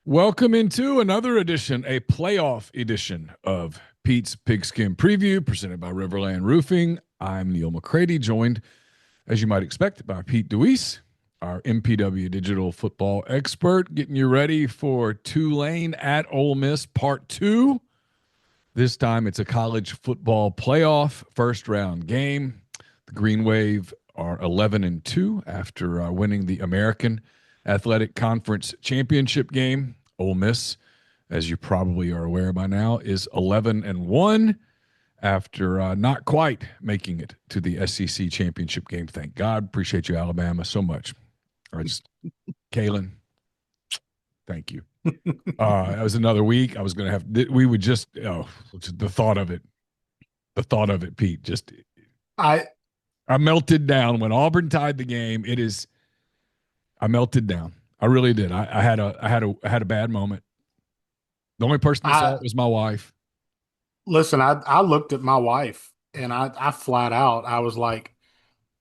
Welcome into another edition, a playoff edition of Pete's Pigskin Preview, presented by RiverLand Roofing. I'm Neal McCready, joined, as you might expect, by Pete DeWeese, our MPW Digital football expert, getting you ready for Tulane at Ole Miss Part 2. This time it's a college football playoff first-round game. The Green Wave are 11-2 after winning the American Athletic Conference Championship game. Ole Miss, as you probably are aware by now, is 11-1 after not quite making it to the SEC Championship game. Thank God. Appreciate you, Alabama, so much. Kalen, thank you. That was another week. I was going to have, we would just, the thought of it, Pete, just, I melted down when Auburn tied the game. I melted down. I really did. I had a bad moment. The only person that saw it was my wife. Listen, I looked at my wife and I flat out, I was like,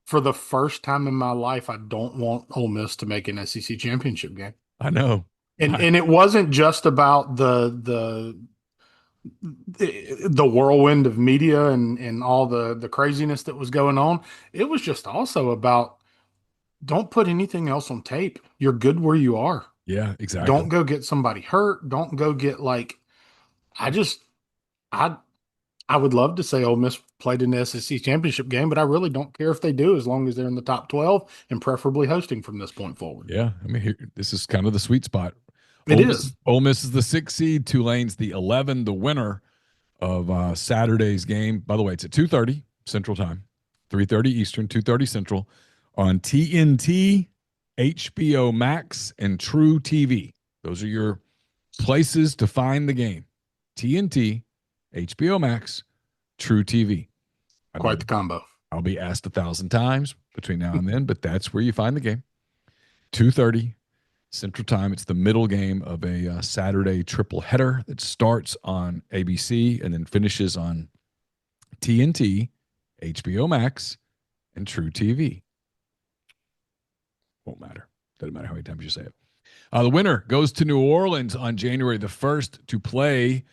for the first time in my life, I don't want Ole Miss to make an SEC championship game. I know. And it wasn't just about the whirlwind of media and all the craziness that was going on. It was just also about don't put anything else on tape. You're good where you are. Yeah, exactly. Don't go get somebody hurt. Don't go get I just I I would love to say Ole Miss played in the SEC championship game, but I really don't care if they do, as long as they're in the top 12 and preferably hosting from this point forward. Yeah, I mean, this is kind of the sweet spot. It is. Ole Miss is the 6th seed. Tulane's the 11. The winner of Saturday's game. By the way, it's at 2:30 Central Time, 3:30 Eastern, 2:30 Central on TNT, HBO Max, and True TV. Those are your places to find the game. TNT, HBO Max, True TV. Quite the combo. I'll be asked 1,000 times between now and then, but that's where you find the game. 2:30 Central Time. It's the middle game of a Saturday triple header that starts on ABC and then finishes on TNT, HBO Max, and True TV. Won't matter. Doesn't matter how many times you say it. The winner goes to New Orleans on January the 1st to play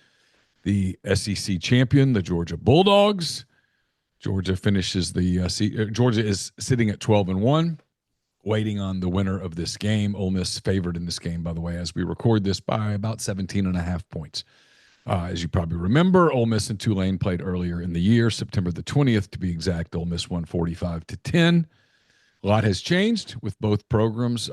the SEC champion, the Georgia Bulldogs. Georgia finishes Georgia is sitting at 12-1. Waiting on the winner of this game. Ole Miss favored in this game, by the way, as we record this by about 17.5 points. As you probably remember, Ole Miss and Tulane played earlier in the year, September the 20th to be exact. Ole Miss won 45-10. A lot has changed with both programs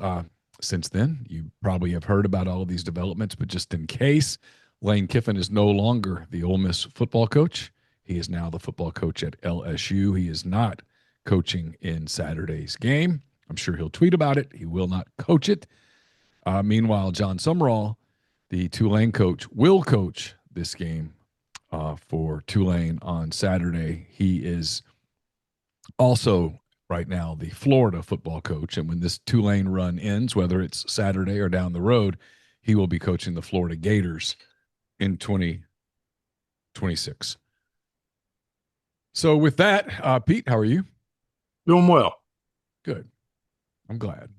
since then. You probably have heard about all of these developments, but just in case, Lane Kiffin is no longer the Ole Miss football coach. He is now the football coach at LSU. He is not coaching in Saturday's game. I'm sure he'll tweet about it. He will not coach it. Meanwhile, John Sumrall, the Tulane coach, will coach this game for Tulane on Saturday. He is also right now the Florida football coach. And when this Tulane run ends, whether it's Saturday or down the road, he will be coaching the Florida Gators in 2026. So with that, Pete, how are you? Doing well. Good. I'm glad.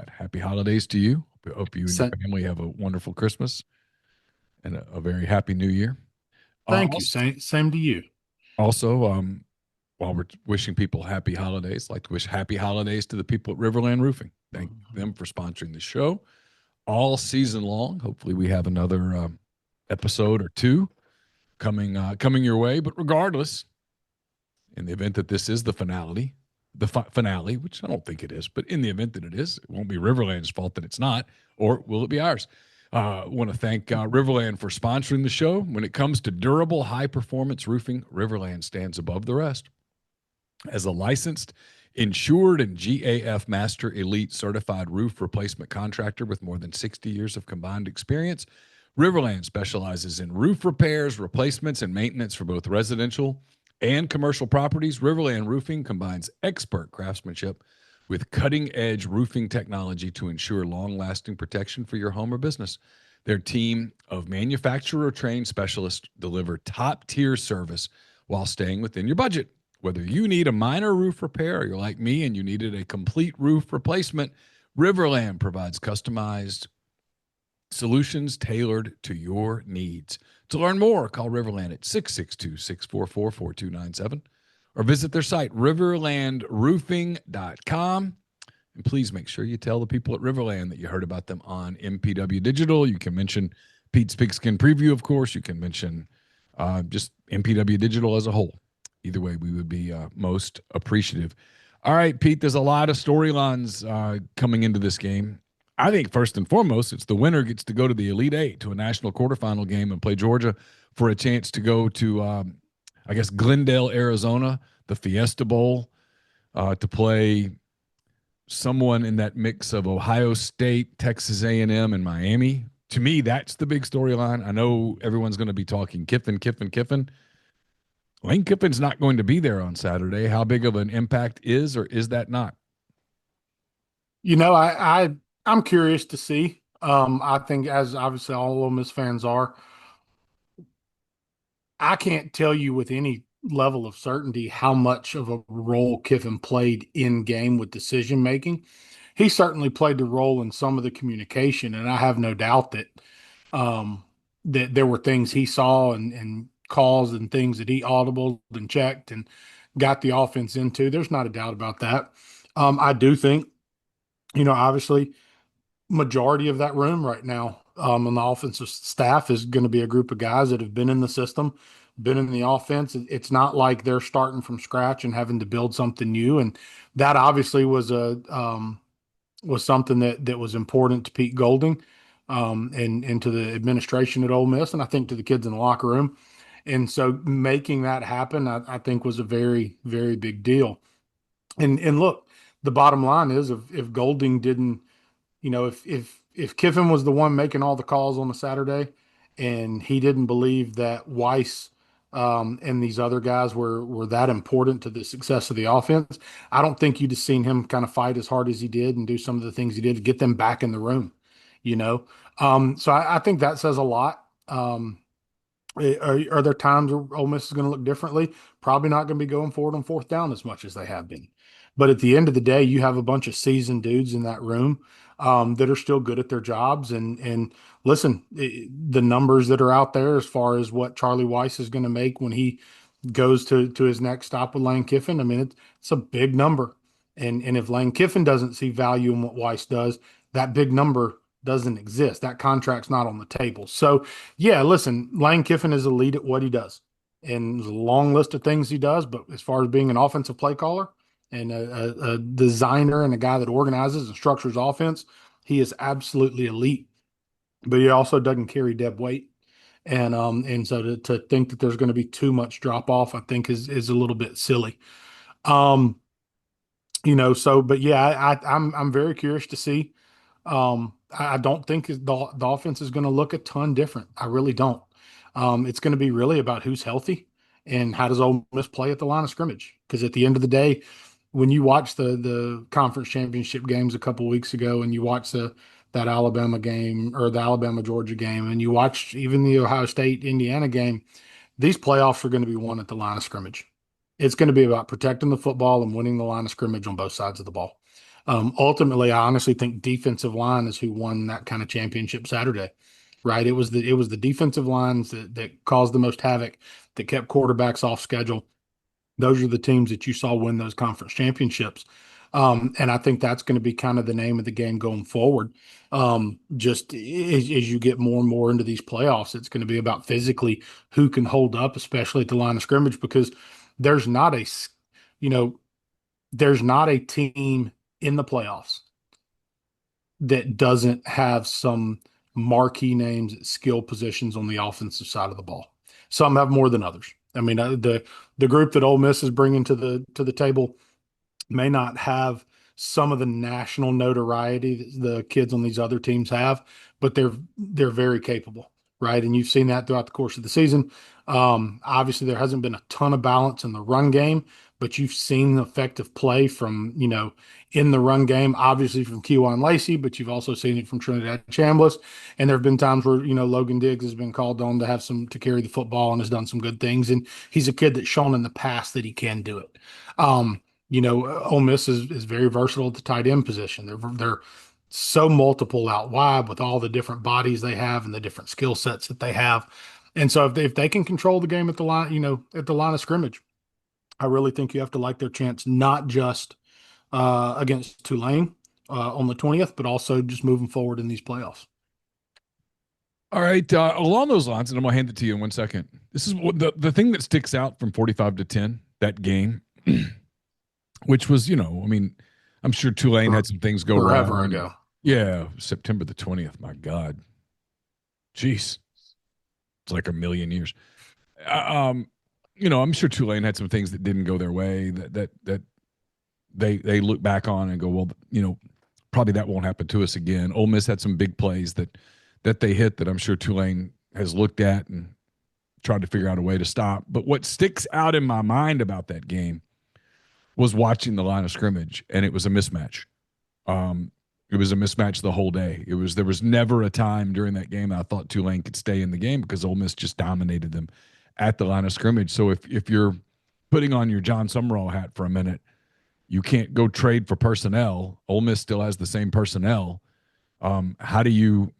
Happy holidays to you. I hope you and your family have a wonderful Christmas and a very happy New Year. Thank you. Same to you. Also, while we're wishing people happy holidays, I'd like to wish happy holidays to the people at RiverLand Roofing. Thank them for sponsoring the show all season long. Hopefully we have another episode or two coming your way. But regardless, in the event that this is the finale, which I don't think it is, but in the event that it is, it won't be RiverLand's fault that it's not, or will it be ours? I want to thank RiverLand for sponsoring the show. When it comes to durable, high-performance roofing, RiverLand stands above the rest. As a licensed, insured, and GAF Master Elite certified roof replacement contractor with more than 60 years of combined experience, RiverLand specializes in roof repairs, replacements, and maintenance for both residential and commercial properties. RiverLand Roofing combines expert craftsmanship with cutting-edge roofing technology to ensure long-lasting protection for your home or business. Their team of manufacturer-trained specialists deliver top-tier service while staying within your budget. Whether you need a minor roof repair or you're like me and you needed a complete roof replacement, RiverLand provides customized Solutions tailored to your needs. To learn more, call Riverland at 662 644 4297 or visit their site, riverlandroofing.com. And please make sure you tell the people at Riverland that you heard about them on MPW Digital. You can mention Pete's Pigskin Preview, of course. You can mention just MPW Digital as a whole. Either way, we would be most appreciative. All right, Pete, there's a lot of storylines coming into this game. I think first and foremost, it's the winner gets to go to the Elite Eight, to a national quarterfinal game and play Georgia for a chance to go to, I guess, Glendale, Arizona, the Fiesta Bowl, to play someone in that mix of Ohio State, Texas A&M, and Miami. To me, that's the big storyline. I know everyone's going to be talking Kiffin. Lane Kiffin's not going to be there on Saturday. How big of an impact is or is that not? I'm curious to see. I think, as obviously all Ole Miss fans are, I can't tell you with any level of certainty how much of a role Kiffin played in game with decision making. He certainly played the role in some of the communication, and I have no doubt that there were things he saw and calls and things that he audibled and checked and got the offense into. There's not a doubt about that. I do think, obviously, majority of that room right now on the offensive staff is going to be a group of guys that have been in the system, been in the offense. It's not like they're starting from scratch and having to build something new. And that obviously was something that was important to Pete Golding, and to the administration at Ole Miss, and I think to the kids in the locker room. And so making that happen, I think was a very, very big deal. And look, the bottom line is if Golding didn't, if Kiffin was the one making all the calls on a Saturday, and he didn't believe that Weiss and these other guys were that important to the success of the offense, I don't think you'd have seen him kind of fight as hard as he did and do some of the things he did to get them back in the room. You know, so I think that says a lot. Are there times where Ole Miss is going to look differently? Probably not going to be going forward on fourth down as much as they have been. But at the end of the day, you have a bunch of seasoned dudes in that room that are still good at their jobs. And listen, the numbers that are out there as far as what Charlie Weiss is going to make when he goes to his next stop with Lane Kiffin, I mean, it's a big number. And if Lane Kiffin doesn't see value in what Weiss does, that big number doesn't exist. That contract's not on the table. So, yeah, listen, Lane Kiffin is elite at what he does. And there's a long list of things he does, but as far as being an offensive play caller and a designer and a guy that organizes and structures offense, he is absolutely elite. But he also doesn't carry dead weight. And so to think that there's going to be too much drop off, I think is a little bit silly. Um, so but yeah, I'm very curious to see. I don't think the offense is going to look a ton different. I really don't. It's going to be really about who's healthy and how does Ole Miss play at the line of scrimmage. Because at the end of the day, when you watch the conference championship games a couple weeks ago, and you watch that Alabama game or the Alabama Georgia game, and you watch even the Ohio State Indiana game, these playoffs are going to be won at the line of scrimmage. It's going to be about protecting the football and winning the line of scrimmage on both sides of the ball. Ultimately, I honestly think defensive line is who won that kind of championship Saturday, right? It was the defensive lines that caused the most havoc, that kept quarterbacks off schedule. Those are the teams that you saw win those conference championships. And I think that's going to be kind of the name of the game going forward. Just as you get more and more into these playoffs, it's going to be about physically who can hold up, especially at the line of scrimmage, because there's not a, you know, there's not a team in the playoffs that doesn't have some marquee names at skill positions on the offensive side of the ball. Some have more than others. I mean, the group that Ole Miss is bringing to the table may not have some of the national notoriety that the kids on these other teams have, but they're very capable, right? And you've seen that throughout the course of the season. Obviously, there hasn't been a ton of balance in the run game, but you've seen effective play from, in the run game, obviously from Kewan Lacey, but you've also seen it from Trinidad Chambliss. And there have been times where, Logan Diggs has been called on to carry the football and has done some good things. And he's a kid that's shown in the past that he can do it. Ole Miss is very versatile at the tight end position. They're so multiple out wide with all the different bodies they have and the different skill sets that they have. And so if they can control the game at the line, at the line of scrimmage, I really think you have to like their chance, not just against Tulane on the 20th, but also just moving forward in these playoffs. All right. Along those lines, and I'm gonna hand it to you in 1 second. This is what the thing that sticks out from 45-10, that game, which was, I mean, I'm sure Tulane had some things go Forever wrong. ago. Yeah, September the 20th. My God. Jeez. It's like a million years. Uh, Um, I'm sure Tulane had some things that didn't go their way that they look back on and go, well, probably that won't happen to us again. Ole Miss had some big plays that they hit that I'm sure Tulane has looked at and tried to figure out a way to stop. But what sticks out in my mind about that game was watching the line of scrimmage, and it was a mismatch. Um, it was a mismatch the whole day. There was never a time during that game I thought Tulane could stay in the game because Ole Miss just dominated them at the line of scrimmage. So if you're putting on your John Summerall hat for a minute, you can't go trade for personnel. Ole Miss still has the same personnel. How do you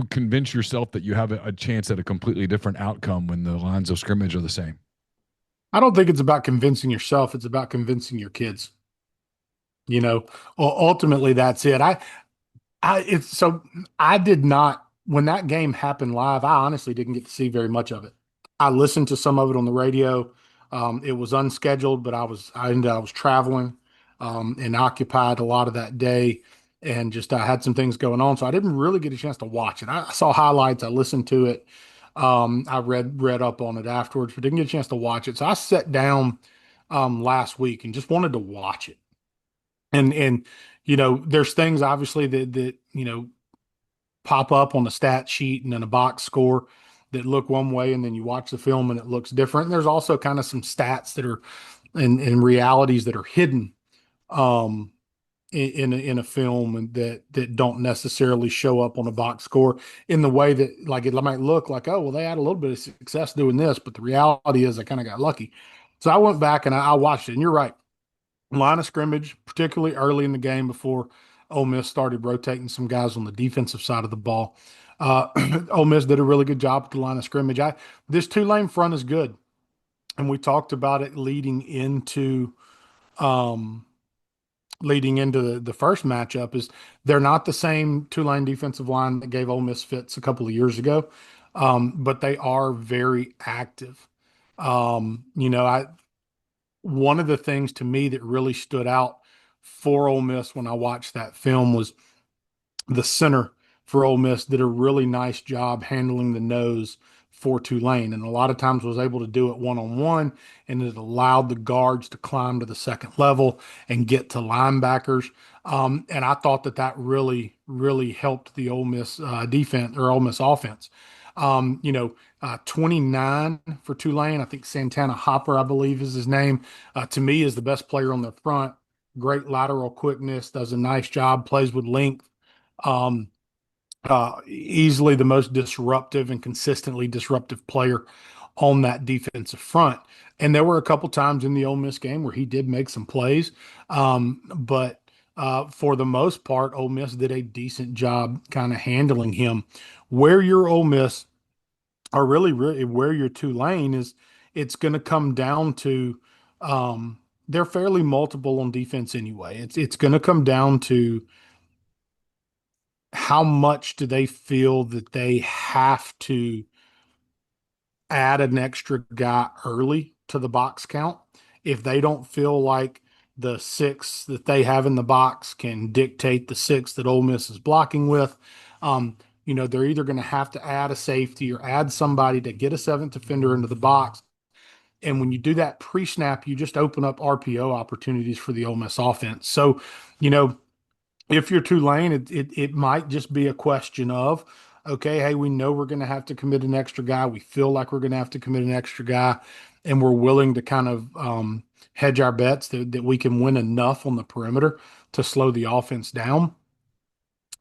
convince yourself that you have a chance at a completely different outcome when the lines of scrimmage are the same? I don't think it's about convincing yourself. It's about convincing your kids. You know, ultimately that's it. It's so I did not when that game happened live. I honestly didn't get to see very much of it. I listened to some of it on the radio. It was unscheduled, but I was traveling and occupied a lot of that day, and just I had some things going on, so I didn't really get a chance to watch it. I saw highlights. I listened to it. I read up on it afterwards, but didn't get a chance to watch it. So I sat down last week and just wanted to watch it. And there's things obviously that pop up on the stat sheet and in a box score that look one way, and then you watch the film and it looks different. And there's also kind of some stats that are and realities that are hidden um, in a film and that don't necessarily show up on a box score in the way that like it might look like, oh well, they had a little bit of success doing this, but the reality is they kind of got lucky. So I went back and I watched it, and you're right, line of scrimmage, particularly early in the game before Ole Miss started rotating some guys on the defensive side of the ball. Ole Miss did a really good job at the line of scrimmage. This two-lane front is good, and we talked about it um, leading into the first matchup. Is they're not the same two-lane defensive line that gave Ole Miss fits a couple of years ago, but they are very active. I one of the things to me that really stood out for Ole Miss when I watched that film was the center for Ole Miss did a really nice job handling the nose for Tulane, and a lot of times was able to do it one on one, and it allowed the guards to climb to the second level and get to linebackers. And I thought that really, really helped the Ole Miss defense or Ole Miss offense. 29 for Tulane. I think Santana Hopper, I believe, is his name. To me, is the best player on the front. Great lateral quickness, does a nice job, plays with length. Um, Easily the most disruptive and consistently disruptive player on that defensive front. And there were a couple times in the Ole Miss game where he did make some plays, but for the most part, Ole Miss did a decent job kind of handling him. Where your Ole Miss, or really where your Tulane is, it's going to come down to they're fairly multiple on defense anyway. It's going to come down to how much do they feel that they have to add an extra guy early to the box count. If they don't feel like the six that they have in the box can dictate the six that Ole Miss is blocking with, they're either going to have to add a safety or add somebody to get a seventh defender into the box. And when you do that pre-snap, you just open up RPO opportunities for the Ole Miss offense. So, you know, if you're Tulane, it might just be a question of, okay, hey, we know we're going to have to commit an extra guy. We feel like we're going to have to commit an extra guy, and we're willing to kind of hedge our bets that we can win enough on the perimeter to slow the offense down.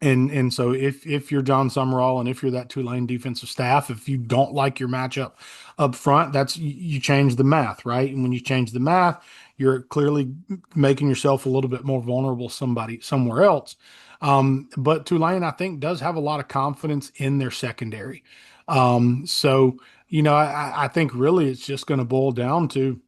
And so if you're John Summerall and if you're that Tulane defensive staff, if you don't like your matchup up front, you change the math, right? And when you change the math, you're clearly making yourself a little bit more vulnerable somebody somewhere else. But Tulane, I think, does have a lot of confidence in their secondary. So, I think really it's just going to boil down to,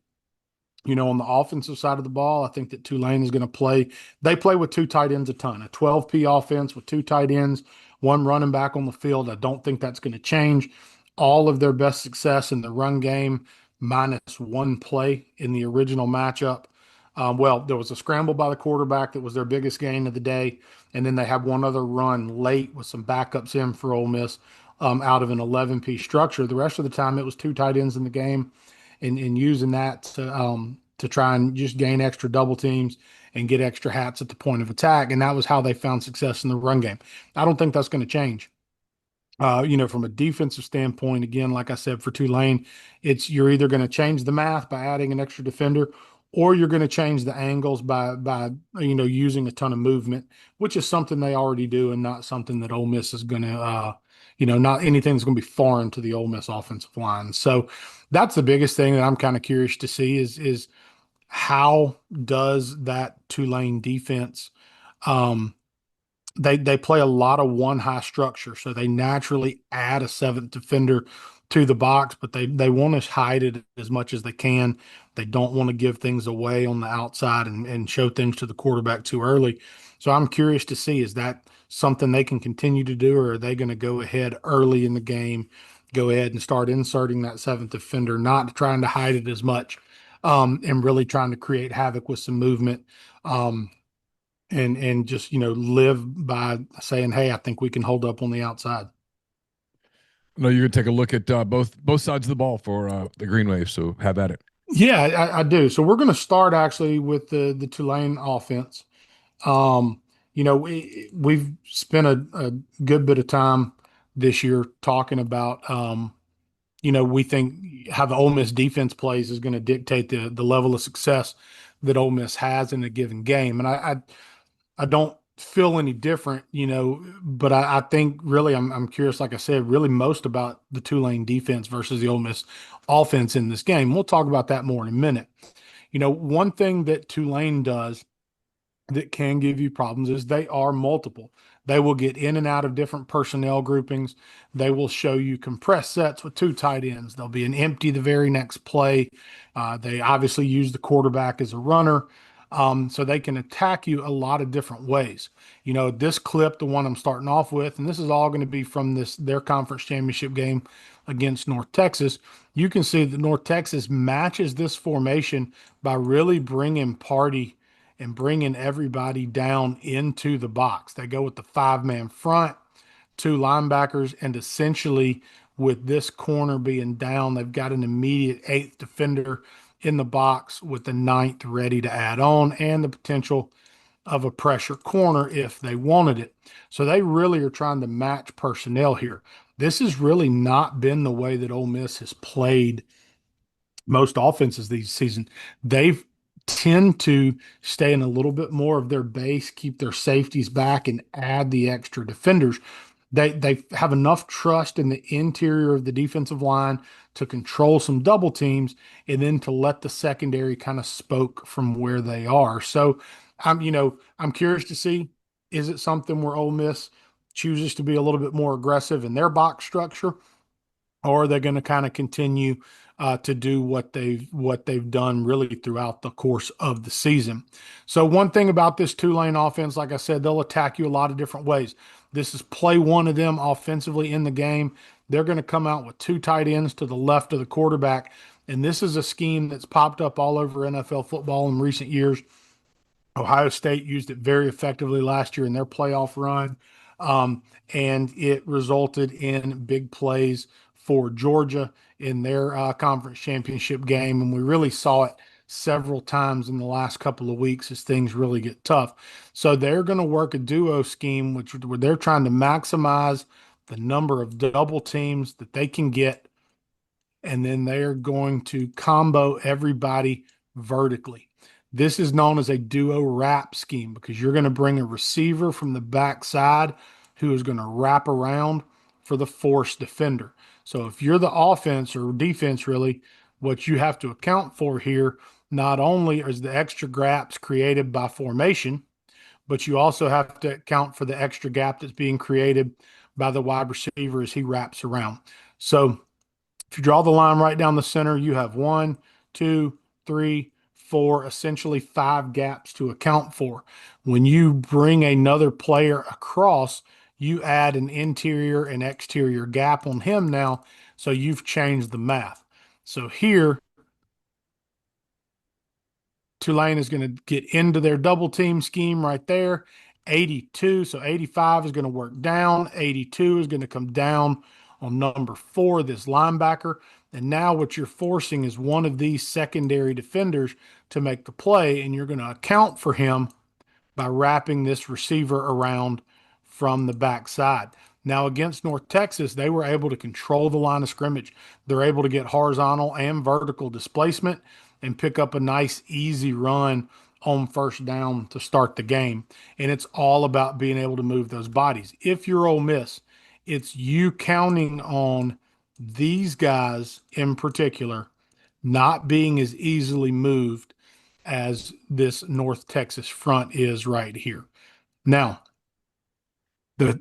on the offensive side of the ball, I think that Tulane is going to play. They play with two tight ends a ton, a 12P offense with two tight ends, one running back on the field. I don't think that's going to change. All of their best success in the run game, minus one play in the original matchup. Well, there was a scramble by the quarterback that was their biggest gain of the day. And then they had one other run late with some backups in for Ole Miss out of an 11P structure. The rest of the time, it was two tight ends in the game and using that to try and just gain extra double teams and get extra hats at the point of attack. And that was how they found success in the run game. I don't think that's going to change. From a defensive standpoint, again, like I said, for Tulane, it's you're either going to change the math by adding an extra defender, or you're going to change the angles by using a ton of movement, which is something they already do, and not something that Ole Miss is going to not anything that's going to be foreign to the Ole Miss offensive line. So that's the biggest thing that I'm kind of curious to see is how does that Tulane defense um, they play a lot of one high structure, so they naturally add a seventh defender to the box, but they want to hide it as much as they can. They don't want to give things away on the outside and show things to the quarterback too early. So I'm curious to see, is that something they can continue to do, or are they going to go ahead early in the game, go ahead and start inserting that seventh defender, not trying to hide it as much, and really trying to create havoc with some movement. And just live by saying, "Hey, I think we can hold up on the outside." No, you're gonna take a look at both sides of the ball for the Green Wave. So have at it. Yeah, I do. So we're going to start actually with the Tulane offense. We've spent a good bit of time this year talking about we think how the Ole Miss defense plays is going to dictate the level of success that Ole Miss has in a given game, and I don't feel any different, but I think really I'm curious, like I said, really most about the Tulane defense versus the Ole Miss offense in this game. We'll talk about that more in a minute. One thing that Tulane does that can give you problems is they are multiple. They will get in and out of different personnel groupings. They will show you compressed sets with two tight ends. There'll be an empty the very next play. They obviously use the quarterback as a runner. So they can attack you a lot of different ways. This clip, the one I'm starting off with, and this is all going to be from their conference championship game against North Texas. You can see that North Texas matches this formation by really bringing party and bringing everybody down into the box. They go with the five-man front, two linebackers, and essentially with this corner being down, they've got an immediate eighth defender in the box with the ninth ready to add on and the potential of a pressure corner if they wanted it. So they really are trying to match personnel here. This has really not been the way that Ole Miss has played most offenses these season. They've tend to stay in a little bit more of their base, keep their safeties back, and add the extra defenders. They have enough trust in the interior of the defensive line to control some double teams and then to let the secondary kind of spoke from where they are. So I'm curious to see, is it something where Ole Miss chooses to be a little bit more aggressive in their box structure, or are they going to kind of continue to do what they've done really throughout the course of the season? So one thing about this Tulane offense, like I said, they'll attack you a lot of different ways. This is play one of them offensively in the game. They're going to come out with two tight ends to the left of the quarterback, and this is a scheme that's popped up all over NFL football in recent years. Ohio State used it very effectively last year in their playoff run, and it resulted in big plays for Georgia in their conference championship game. And we really saw it several times in the last couple of weeks as things really get tough. So they're going to work a duo scheme, where they're trying to maximize the number of double teams that they can get, and then they're going to combo everybody vertically. This is known as a duo wrap scheme because you're going to bring a receiver from the backside who is going to wrap around for the force defender. So if you're the offense or defense, really, what you have to account for here not only is the extra gaps created by formation, but you also have to account for the extra gap that's being created by the wide receiver as he wraps around. So if you draw the line right down the center, you have one, two, three, four, essentially five gaps to account for. When you bring another player across, you add an interior and exterior gap on him now. So you've changed the math. So here, Tulane is going to get into their double team scheme right there. 82, so 85 is going to work down. 82 is going to come down on number 4, this linebacker. And now what you're forcing is one of these secondary defenders to make the play, and you're going to account for him by wrapping this receiver around from the backside. Now, against North Texas, they were able to control the line of scrimmage. They're able to get horizontal and vertical displacement and pick up a nice, easy run on first down to start the game. And it's all about being able to move those bodies. If you're Ole Miss, it's you counting on these guys in particular not being as easily moved as this North Texas front is right here. Now,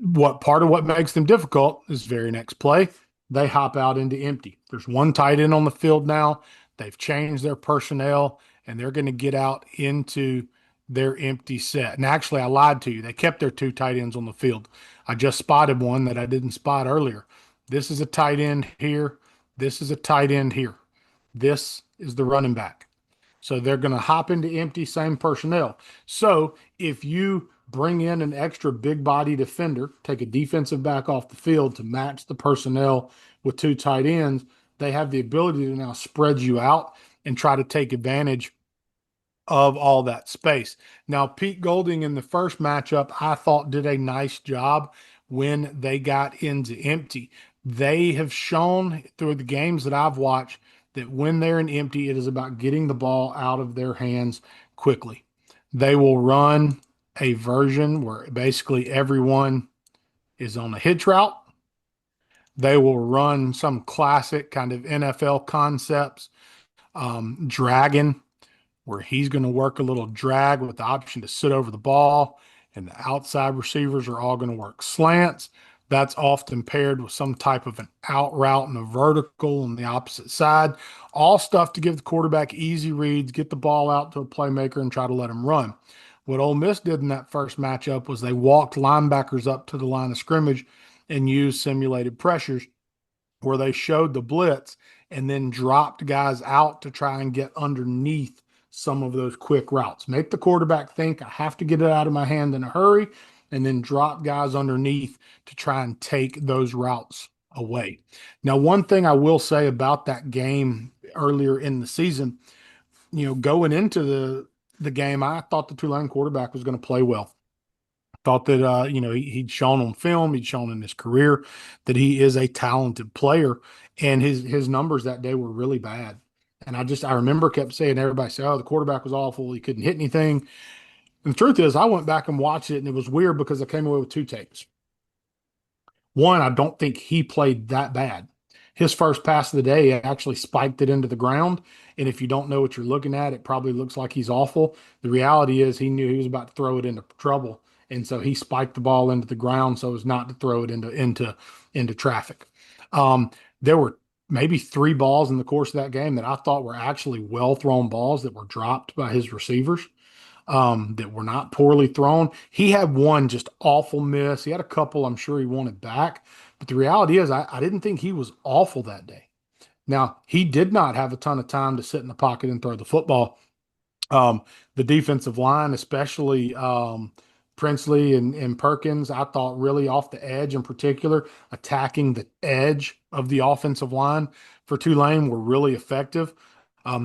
what makes them difficult is very next play. They hop out into empty. There's one tight end on the field now. They've changed their personnel and they're going to get out into their empty set. And actually, I lied to you. They kept their two tight ends on the field. I just spotted one that I didn't spot earlier. This is a tight end here. This is a tight end here. This is the running back. So they're going to hop into empty, same personnel. So if you bring in an extra big body defender, take a defensive back off the field to match the personnel with two tight ends, they have the ability to now spread you out and try to take advantage of all that space. Now, Pete Golding in the first matchup, I thought did a nice job when they got into empty. They have shown through the games that I've watched that when they're in empty, it is about getting the ball out of their hands quickly. They will run a version where basically everyone is on a hitch route. They will run some classic kind of NFL concepts, dragging, where he's going to work a little drag with the option to sit over the ball, and the outside receivers are all going to work slants. That's often paired with some type of an out route and a vertical on the opposite side. All stuff to give the quarterback easy reads, get the ball out to a playmaker, and try to let him run. What Ole Miss did in that first matchup was they walked linebackers up to the line of scrimmage and used simulated pressures where they showed the blitz and then dropped guys out to try and get underneath some of those quick routes. Make the quarterback think I have to get it out of my hand in a hurry, and then drop guys underneath to try and take those routes away. Now, one thing I will say about that game earlier in the season, going into the game, I thought the Tulane quarterback was going to play well. Thought that he'd shown on film, he'd shown in his career that he is a talented player, and his numbers that day were really bad. And I remember kept saying, everybody said, oh, the quarterback was awful, he couldn't hit anything. And the truth is, I went back and watched it, and it was weird because I came away with two tapes. One, I don't think he played that bad. His first pass of the day actually spiked it into the ground. And if you don't know what you're looking at, it probably looks like he's awful. The reality is he knew he was about to throw it into trouble. And so he spiked the ball into the ground so as not to throw it into traffic. There were maybe 3 balls in the course of that game that I thought were actually well thrown balls that were dropped by his receivers, that were not poorly thrown. He had one just awful miss. He had a couple I'm sure he wanted back. But the reality is I didn't think he was awful that day. Now, he did not have a ton of time to sit in the pocket and throw the football. The defensive line, especially Princely and Perkins, I thought really off the edge in particular, attacking the edge of the offensive line for Tulane were really effective.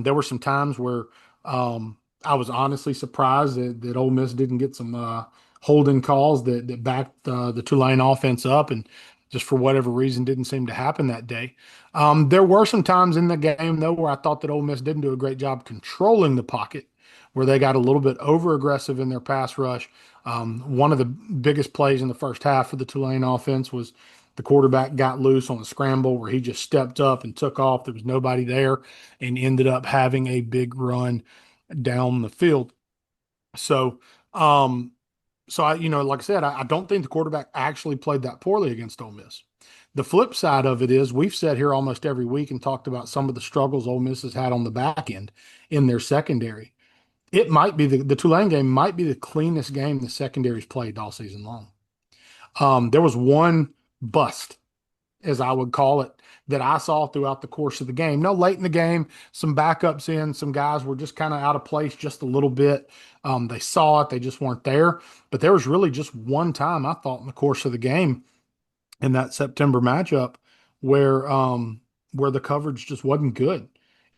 There were some times where I was honestly surprised that Ole Miss didn't get some holding calls that backed the Tulane offense up, and just for whatever reason didn't seem to happen that day. There were some times in the game, though, where I thought that Ole Miss didn't do a great job controlling the pocket, where they got a little bit over aggressive in their pass rush. One of the biggest plays in the first half for the Tulane offense was The quarterback got loose on a scramble where he just stepped up and took off. There was nobody there and ended up having a big run down the field. So, um, like I said, I don't think the quarterback actually played that poorly against Ole Miss. The flip side of it is we've sat here almost every week and talked about some of the struggles Ole Miss has had on the back end in their secondary. It might be the Tulane game might be the cleanest game the secondary's played all season long. There was one bust, as I would call it, that I saw throughout the course of the game. No, late in the game, some backups in, some guys were just kind of out of place just a little bit. They saw it, they just weren't there. But there was really just one time I thought in the course of the game in that September matchup where the coverage just wasn't good.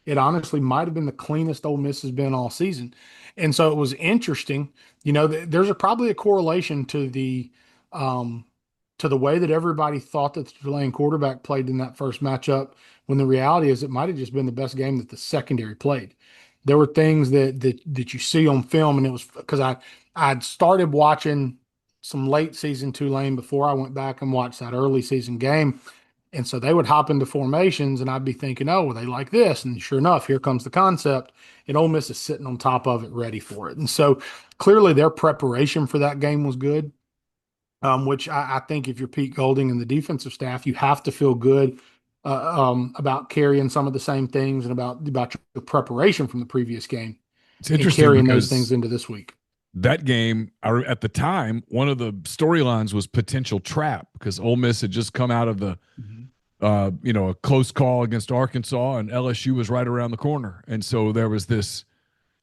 It honestly might have been the cleanest Ole Miss has been all season. And so it was interesting. There's probably a correlation um, to the way that everybody thought that the Tulane quarterback played in that first matchup, when the reality is it might have just been the best game that the secondary played. There were things that you see on film, and it was because I'd started watching some late season Tulane before I went back and watched that early season game. And so they would hop into formations, and I'd be thinking, oh, well, they like this. And sure enough, here comes the concept, and Ole Miss is sitting on top of it, ready for it. And so clearly their preparation for that game was good, which I think if you're Pete Golding and the defensive staff, you have to feel good about carrying some of the same things and about your preparation from the previous game It's and interesting carrying those things because into this week. that game, at the time, one of the storylines was potential trap because Ole Miss had just come out of a close call against Arkansas, and LSU was right around the corner. And so there was this,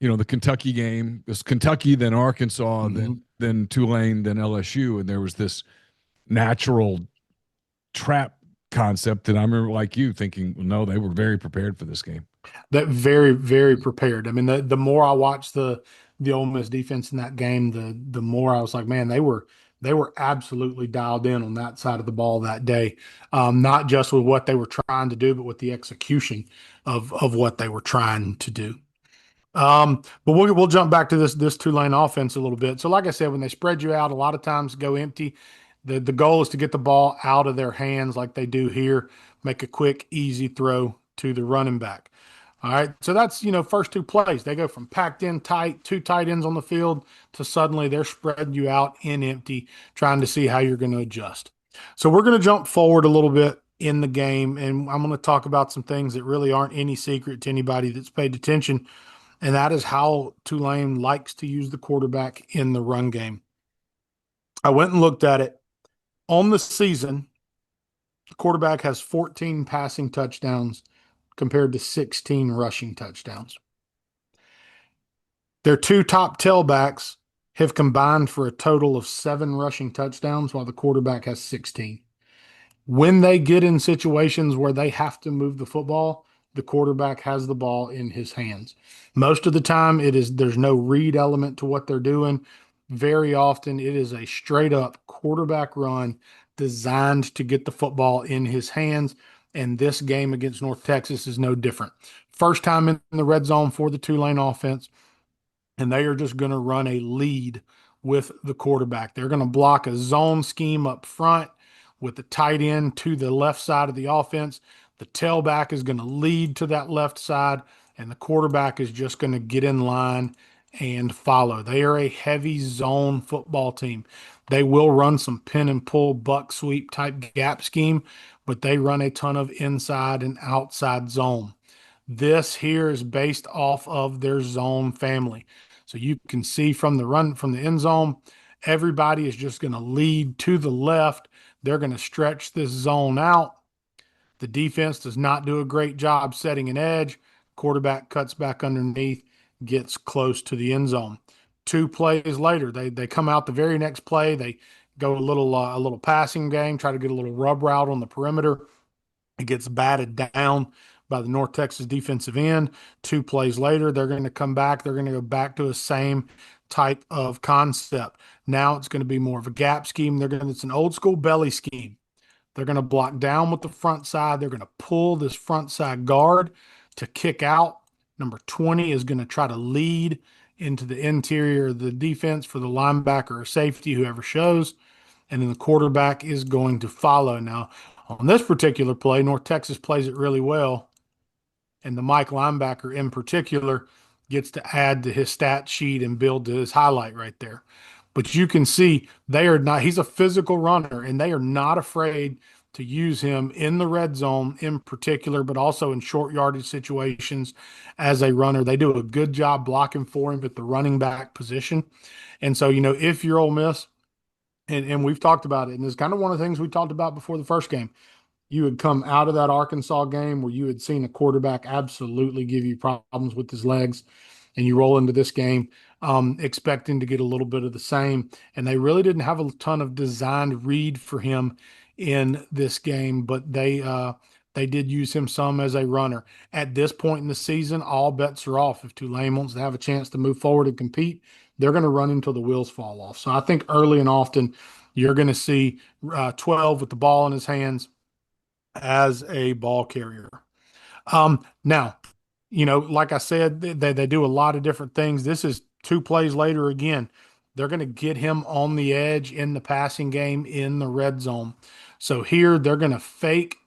the Kentucky game. It was Kentucky, then Arkansas, then Tulane, then LSU, and there was this natural trap concept that I remember, like you, thinking, no, they were very prepared for this game. That very, very prepared. I mean, the more I watched the Ole Miss defense in that game, the more I was like, man, they were absolutely dialed in on that side of the ball that day. Not just with what they were trying to do, but with the execution of what they were trying to do. But we'll jump back to this Tulane offense a little bit. So, like I said, when they spread you out, a lot of times go empty. The goal is to get the ball out of their hands, like they do here. Make a quick, easy throw to the running back. All right, so that's first two plays. They go from packed in tight, two tight ends on the field, to suddenly they're spreading you out in empty, trying to see how you're going to adjust. So we're going to jump forward a little bit in the game, and I'm going to talk about some things that really aren't any secret to anybody that's paid attention, and that is how Tulane likes to use the quarterback in the run game. I went and looked at it. On the season, the quarterback has 14 passing touchdowns compared to 16 rushing touchdowns. Their two top tailbacks have combined for a total of 7 rushing touchdowns, while the quarterback has 16. When they get in situations where they have to move the football, the quarterback has the ball in his hands. Most of the time, there's no read element to what they're doing. Very often, it is a straight up quarterback run designed to get the football in his hands. And this game against North Texas is no different. First time in the red zone for the Tulane offense, and they are just going to run a lead with the quarterback. They're going to block a zone scheme up front with the tight end to the left side of the offense. The tailback is going to lead to that left side, and the quarterback is just going to get in line and follow. They are a heavy zone football team. They will run some pin and pull, buck sweep type gap scheme, but they run a ton of inside and outside zone. This here is based off of their zone family. So you can see from the run from the end zone, everybody is just going to lead to the left. They're going to stretch this zone out. The defense does not do a great job setting an edge. Quarterback cuts back underneath, gets close to the end zone. 2 plays later, they come out the very next play. They go a little passing game, try to get a little rub route on the perimeter. It gets batted down by the North Texas defensive end. 2 plays later, they're going to come back. They're going to go back to the same type of concept. Now it's going to be more of a gap scheme. It's an old school belly scheme. They're going to block down with the front side. They're going to pull this front side guard to kick out. Number 20 is going to try to lead into the interior of the defense for the linebacker or safety, whoever shows. and then the quarterback is going to follow. Now, on this particular play, North Texas plays it really well, and the Mike linebacker in particular gets to add to his stat sheet and build to his highlight right there. But you can see they are not, he's a physical runner, and they are not afraid to use him in the red zone in particular, but also in short yardage situations as a runner. They do a good job blocking for him at the running back position. And so, if you're Ole Miss, and we've talked about it, and it's kind of one of the things we talked about before the first game, you had come out of that Arkansas game where you had seen a quarterback absolutely give you problems with his legs, and you roll into this game expecting to get a little bit of the same. And they really didn't have a ton of designed read for him in this game, but they did use him some as a runner. At this point in the season, all bets are off. If Tulane wants to have a chance to move forward and compete, they're going to run until the wheels fall off. So I think early and often you're going to see 12 with the ball in his hands as a ball carrier. Now, like I said, they do a lot of different things. This is 2 plays later again. They're going to get him on the edge in the passing game in the red zone. So here they're going to fake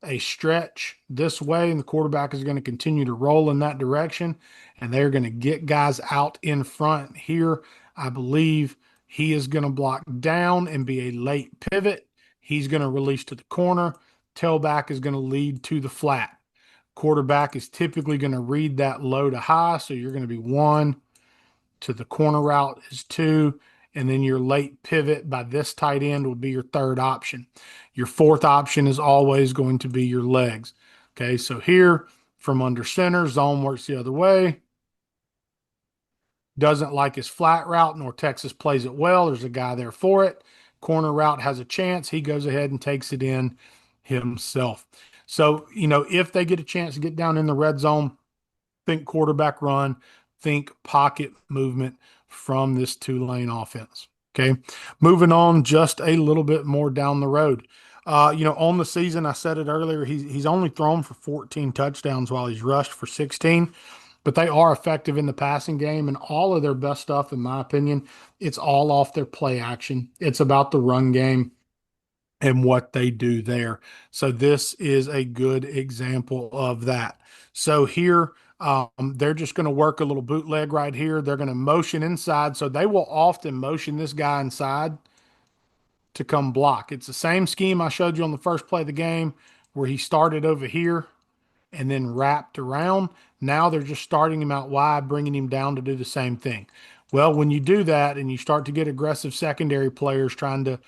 a stretch this way, and the quarterback is going to continue to roll in that direction, and they're going to get guys out in front. Here, I believe he is going to block down and be a late pivot. He's going to release to the corner. Tailback is going to lead to the flat. Quarterback is typically going to read that low to high, so you're going to be 1 to the corner route is 2, and then your late pivot by this tight end would be your third option. Your fourth option is always going to be your legs. Okay, so here from under center, zone works the other way. Doesn't like his flat route. North Texas plays it well. There's a guy there for it. Corner route has a chance. He goes ahead and takes it in himself. So, if they get a chance to get down in the red zone, think quarterback run, think pocket movement from this Tulane offense. Okay. Moving on just a little bit more down the road. On the season, I said it earlier, he's only thrown for 14 touchdowns while he's rushed for 16, but they are effective in the passing game, and all of their best stuff, in my opinion, it's all off their play action. It's about the run game and what they do there. So this is a good example of that. So here, they're just going to work a little bootleg right here. They're going to motion inside. So they will often motion this guy inside to come block. It's the same scheme I showed you on the first play of the game where he started over here and then wrapped around. Now they're just starting him out wide, bringing him down to do the same thing. Well, when you do that and you start to get aggressive secondary players trying to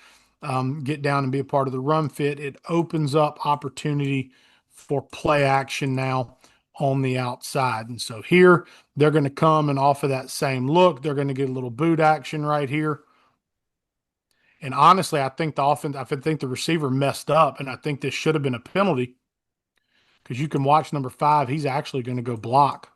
get down and be a part of the run fit, it opens up opportunity for play action now on the outside. And so here they're going to come and off of that same look, they're going to get a little boot action right here. And honestly, I think the receiver messed up, and I think this should have been a penalty because you can watch number 5. He's actually going to go block.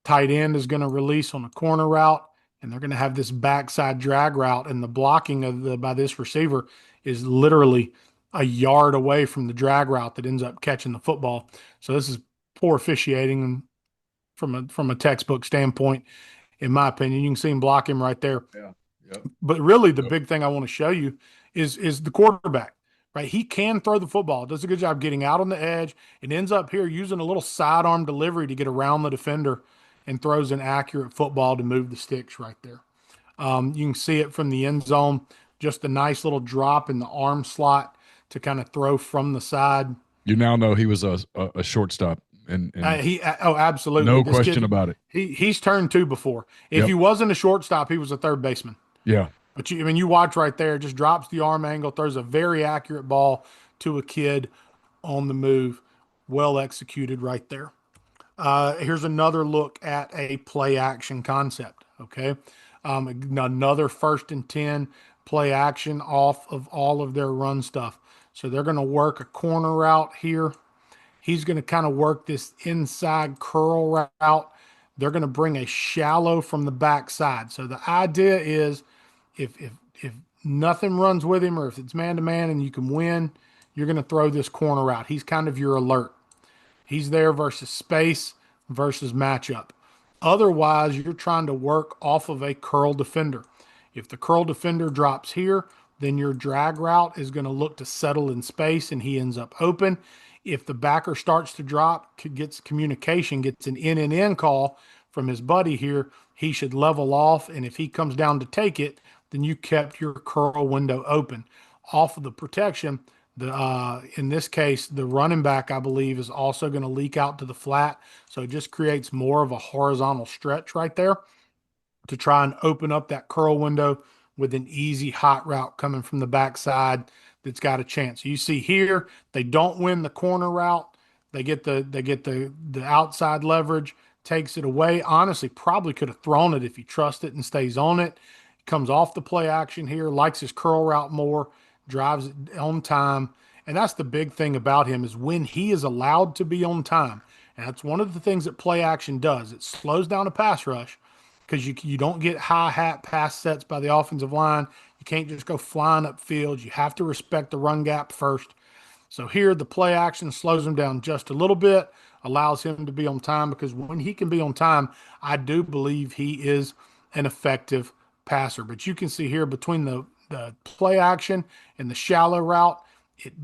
Tight end is going to release on a corner route, and they're going to have this backside drag route, and the blocking by this receiver is literally a yard away from the drag route that ends up catching the football. So this is poor officiating from a textbook standpoint, in my opinion. You can see him block him right there. Yeah. Yep. But really, the big thing I want to show you is the quarterback. Right, he can throw the football. Does a good job getting out on the edge, and ends up here using a little sidearm delivery to get around the defender and throws an accurate football to move the sticks right there. You can see it from the end zone, just a nice little drop in the arm slot to kind of throw from the side. You now know he was a shortstop, and absolutely, no question about it. He's turned 2 before. If he wasn't a shortstop, he was a third baseman. Yeah. But you watch right there, just drops the arm angle, throws a very accurate ball to a kid on the move. Well executed right there. Here's another look at a play action concept. Okay. Another 1st and 10 play action off of all of their run stuff. So they're going to work a corner route here. He's going to kind of work this inside curl route. They're going to bring a shallow from the backside. So the idea is, if nothing runs with him, or if it's man-to-man and you can win, you're going to throw this corner out. He's kind of your alert. He's there versus space versus matchup. Otherwise, you're trying to work off of a curl defender. If the curl defender drops here, then your drag route is going to look to settle in space and he ends up open. If the backer starts to drop, gets communication, gets an in and in call from his buddy here, he should level off. And if he comes down to take it, then you kept your curl window open. Off of the protection, the in this case, the running back, I believe, is also going to leak out to the flat. So it just creates more of a horizontal stretch right there to try and open up that curl window with an easy hot route coming from the backside that's got a chance. You see here, they don't win the corner route. They get the outside leverage, takes it away. Honestly, probably could have thrown it if he trusts it and stays on it. Comes off the play action here, likes his curl route more, drives it on time. And that's the big thing about him is when he is allowed to be on time. And that's one of the things that play action does. It slows down a pass rush because you don't get high hat pass sets by the offensive line. You can't just go flying upfield. You have to respect the run gap first. So here, the play action slows him down just a little bit, allows him to be on time because when he can be on time, I do believe he is an effective passer. But you can see here between the play action and the shallow route,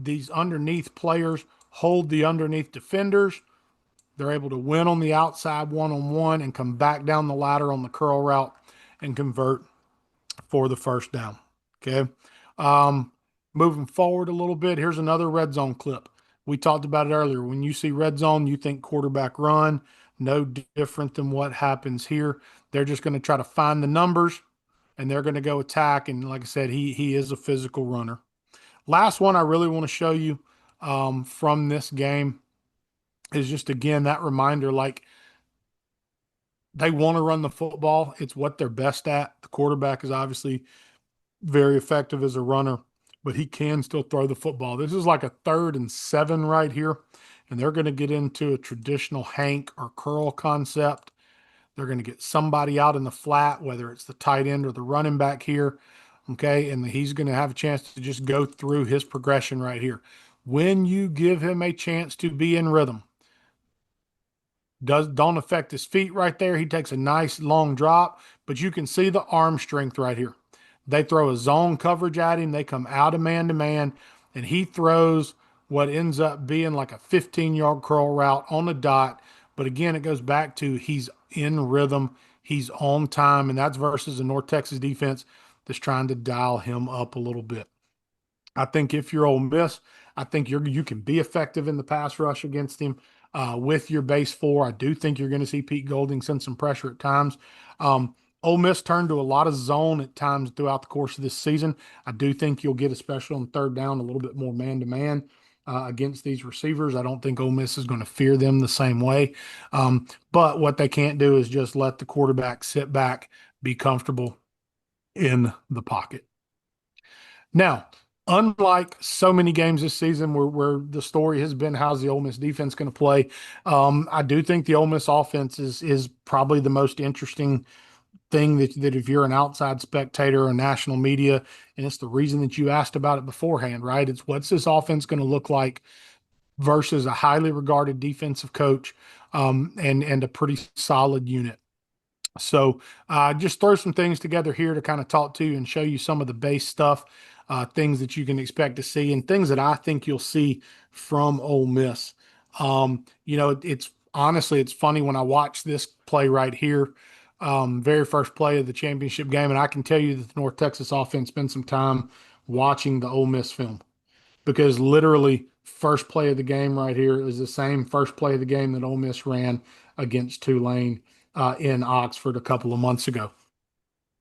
these underneath players hold the underneath defenders. They're able to win on the outside one-on-one and come back down the ladder on the curl route and convert for the first down. Okay. Um, Moving forward a little bit, here's another red zone clip. We talked about it earlier. When you see red zone, you think quarterback run. No different than what happens here. They're just going to try to find the numbers and they're going to go attack. And like I said, he is a physical runner. Last one I really want to show you from this game is just again that reminder like they want to run the football. It's what they're best at. The quarterback is obviously very effective as a runner, but he can still throw the football. This is like a 3rd and 7 right here, and they're going to get into a traditional hank or curl concept. They're going to get somebody out in the flat, whether it's the tight end or the running back here. Okay, and he's going to have a chance to just go through his progression right here. When you give him a chance to be in rhythm, don't affect his feet right there. He takes a nice long drop, but you can see the arm strength right here. They throw a zone coverage at him. They come out of man to man, and he throws what ends up being like a 15-yard curl route on the dot. But again, it goes back to he's in rhythm, he's on time, and that's versus a North Texas defense that's trying to dial him up a little bit. I think if you're Ole Miss, I think you can be effective in the pass rush against him with your base 4. I do think you're going to see Pete Golding send some pressure at times. Ole Miss turned to a lot of zone at times throughout the course of this season. I do think you'll get, especially on 3rd down, a little bit more man-to-man against these receivers. I don't think Ole Miss is going to fear them the same way. But what they can't do is just let the quarterback sit back, be comfortable in the pocket. Now, unlike so many games this season where the story has been how's the Ole Miss defense going to play, I do think the Ole Miss offense is probably the most interesting thing that if you're an outside spectator or national media, and it's the reason that you asked about it beforehand, right? It's what's this offense going to look like versus a highly regarded defensive coach and a pretty solid unit. So just throw some things together here to kind of talk to you and show you some of the base stuff, things that you can expect to see and things that I think you'll see from Ole Miss. It's honestly, it's funny when I watch this play right here, very first play of the championship game, and I can tell you that the North Texas offense spent some time watching the Ole Miss film because literally first play of the game right here is the same first play of the game that Ole Miss ran against Tulane in Oxford a couple of months ago.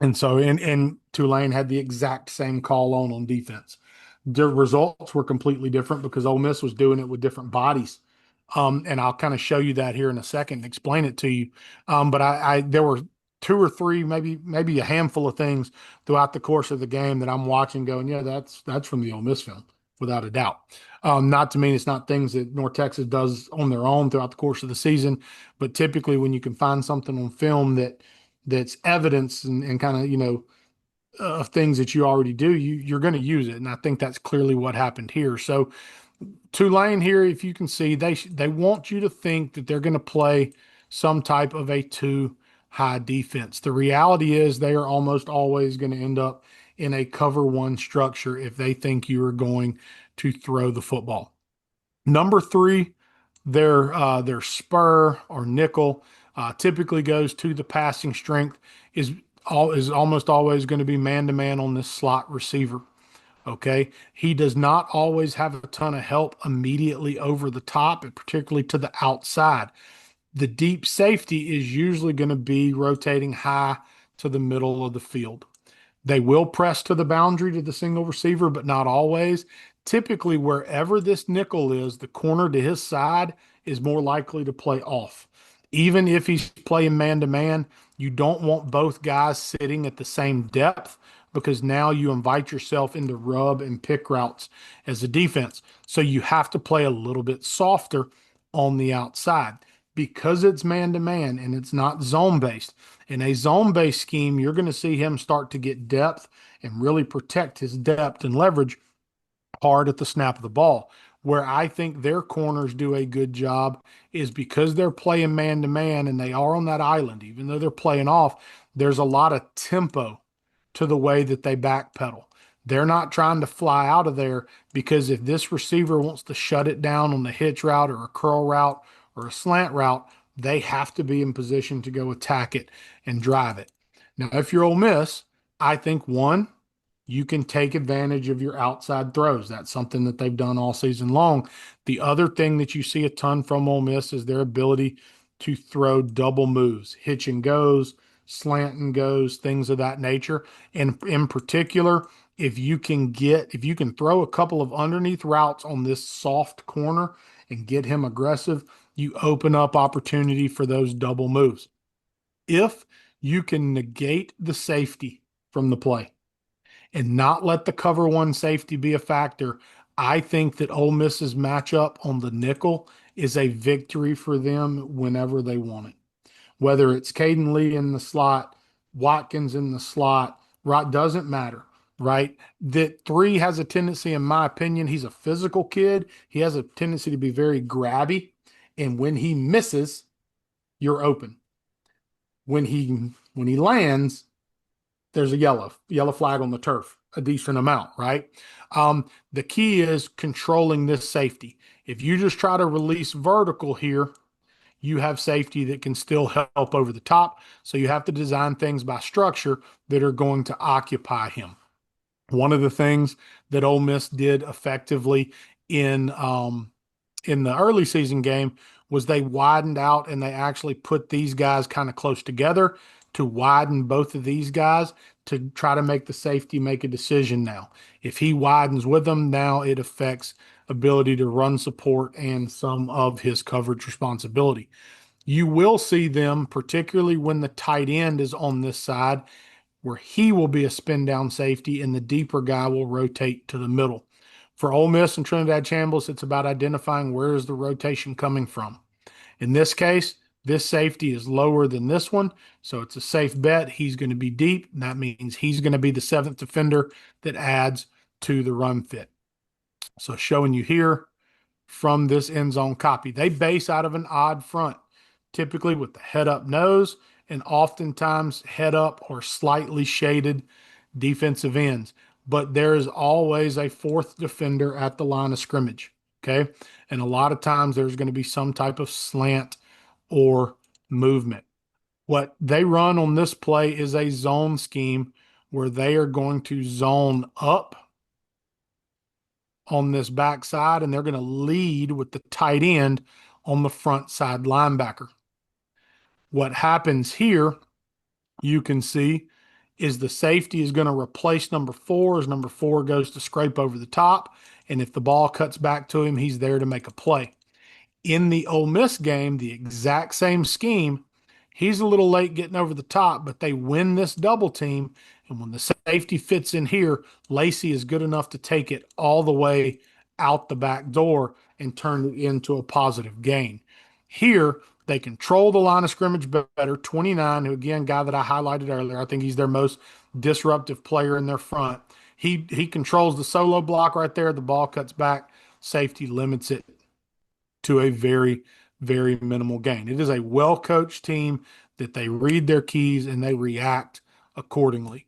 And so and Tulane had the exact same call on defense. The results were completely different because Ole Miss was doing it with different bodies. And I'll kind of show you that here in a second and explain it to you. But I there were 2 or 3, maybe a handful of things throughout the course of the game that I'm watching going, yeah, that's from the Ole Miss film, without a doubt. Not to mean it's not things that North Texas does on their own throughout the course of the season, but typically when you can find something on film that's evidence and kind of, of things that you already do, you're going to use it. And I think that's clearly what happened here. So Tulane here, if you can see, they want you to think that they're going to play some type of a 2 high defense. The reality is they are almost always going to end up in a cover one structure if they think you are going to throw the football. Number three, their spur or nickel typically goes to the passing strength is almost always going to be man to man on this slot receiver. Okay. He does not always have a ton of help immediately over the top, and particularly to the outside. The deep safety is usually going to be rotating high to the middle of the field. They will press to the boundary to the single receiver, but not always. Typically, wherever this nickel is, the corner to his side is more likely to play off. Even if he's playing man to man, you don't want both guys sitting at the same depth because now you invite yourself into rub and pick routes as a defense. So you have to play a little bit softer on the outside because it's man to man and it's not zone based. In a zone based scheme, you're going to see him start to get depth and really protect his depth and leverage hard at the snap of the ball. Where I think their corners do a good job is because they're playing man to man and they are on that island, even though they're playing off, there's a lot of tempo to the way that they backpedal. They're not trying to fly out of there because if this receiver wants to shut it down on the hitch route or a curl route or a slant route, they have to be in position to go attack it and drive it. Now, if you're Ole Miss, I think one, you can take advantage of your outside throws. That's something that they've done all season long. The other thing that you see a ton from Ole Miss is their ability to throw double moves, hitch and goes, slant and goes, things of that nature. And in particular, if you can throw a couple of underneath routes on this soft corner and get him aggressive, you open up opportunity for those double moves. If you can negate the safety from the play and not let the cover one safety be a factor, I think that Ole Miss's matchup on the nickel is a victory for them whenever they want it. Whether it's Caden Lee in the slot, Watkins in the slot, right, doesn't matter, right? That three has a tendency, in my opinion, he's a physical kid. He has a tendency to be very grabby. And when he misses, you're open. When he lands, there's a yellow flag on the turf, a decent amount, right? The key is controlling this safety. If you just try to release vertical here, you have safety that can still help over the top. So you have to design things by structure that are going to occupy him. One of the things that Ole Miss did effectively in in the early season game was they widened out and they actually put these guys kind of close together to widen both of these guys to try to make the safety make a decision now. If he widens with them, now it affects ability to run support and some of his coverage responsibility. You will see them, particularly when the tight end is on this side, where he will be a spin down safety and the deeper guy will rotate to the middle. For Ole Miss and Trinidad Chambliss, it's about identifying where is the rotation coming from. In this case, this safety is lower than this one, so it's a safe bet. He's going to be deep, and that means he's going to be the seventh defender that adds to the run fit. So showing you here from this end zone copy. They base out of an odd front, typically with the head up nose and oftentimes head up or slightly shaded defensive ends. But there is always a fourth defender at the line of scrimmage. Okay. And a lot of times there's going to be some type of slant or movement. What they run on this play is a zone scheme where they are going to zone up on this backside and they're going to lead with the tight end on the front side linebacker. What happens here, you can see, is the safety is going to replace number four as number four goes to scrape over the top. And if the ball cuts back to him, he's there to make a play. In the Ole Miss game, the exact same scheme, he's a little late getting over the top, but they win this double team. And when the safety fits in here, Lacey is good enough to take it all the way out the back door and turn it into a positive gain. Here, they control the line of scrimmage better. 29, who again, guy that I highlighted earlier, I think he's their most disruptive player in their front. He controls the solo block right there. The ball cuts back. Safety limits it to a very, very minimal gain. It is a well-coached team that they read their keys and they react accordingly.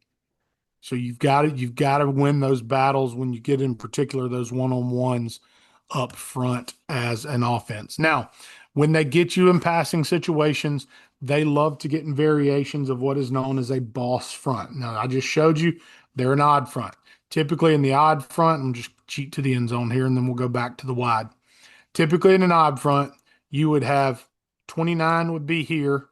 So you've got to win those battles when you get in particular those one-on-ones up front as an offense. Now, when they get you in passing situations, they love to get in variations of what is known as a boss front. Now, I just showed you they're an odd front. Typically in the odd front, and just cheat to the end zone here, and then we'll go back to the wide. Typically in an odd front, you would have 29 would be here,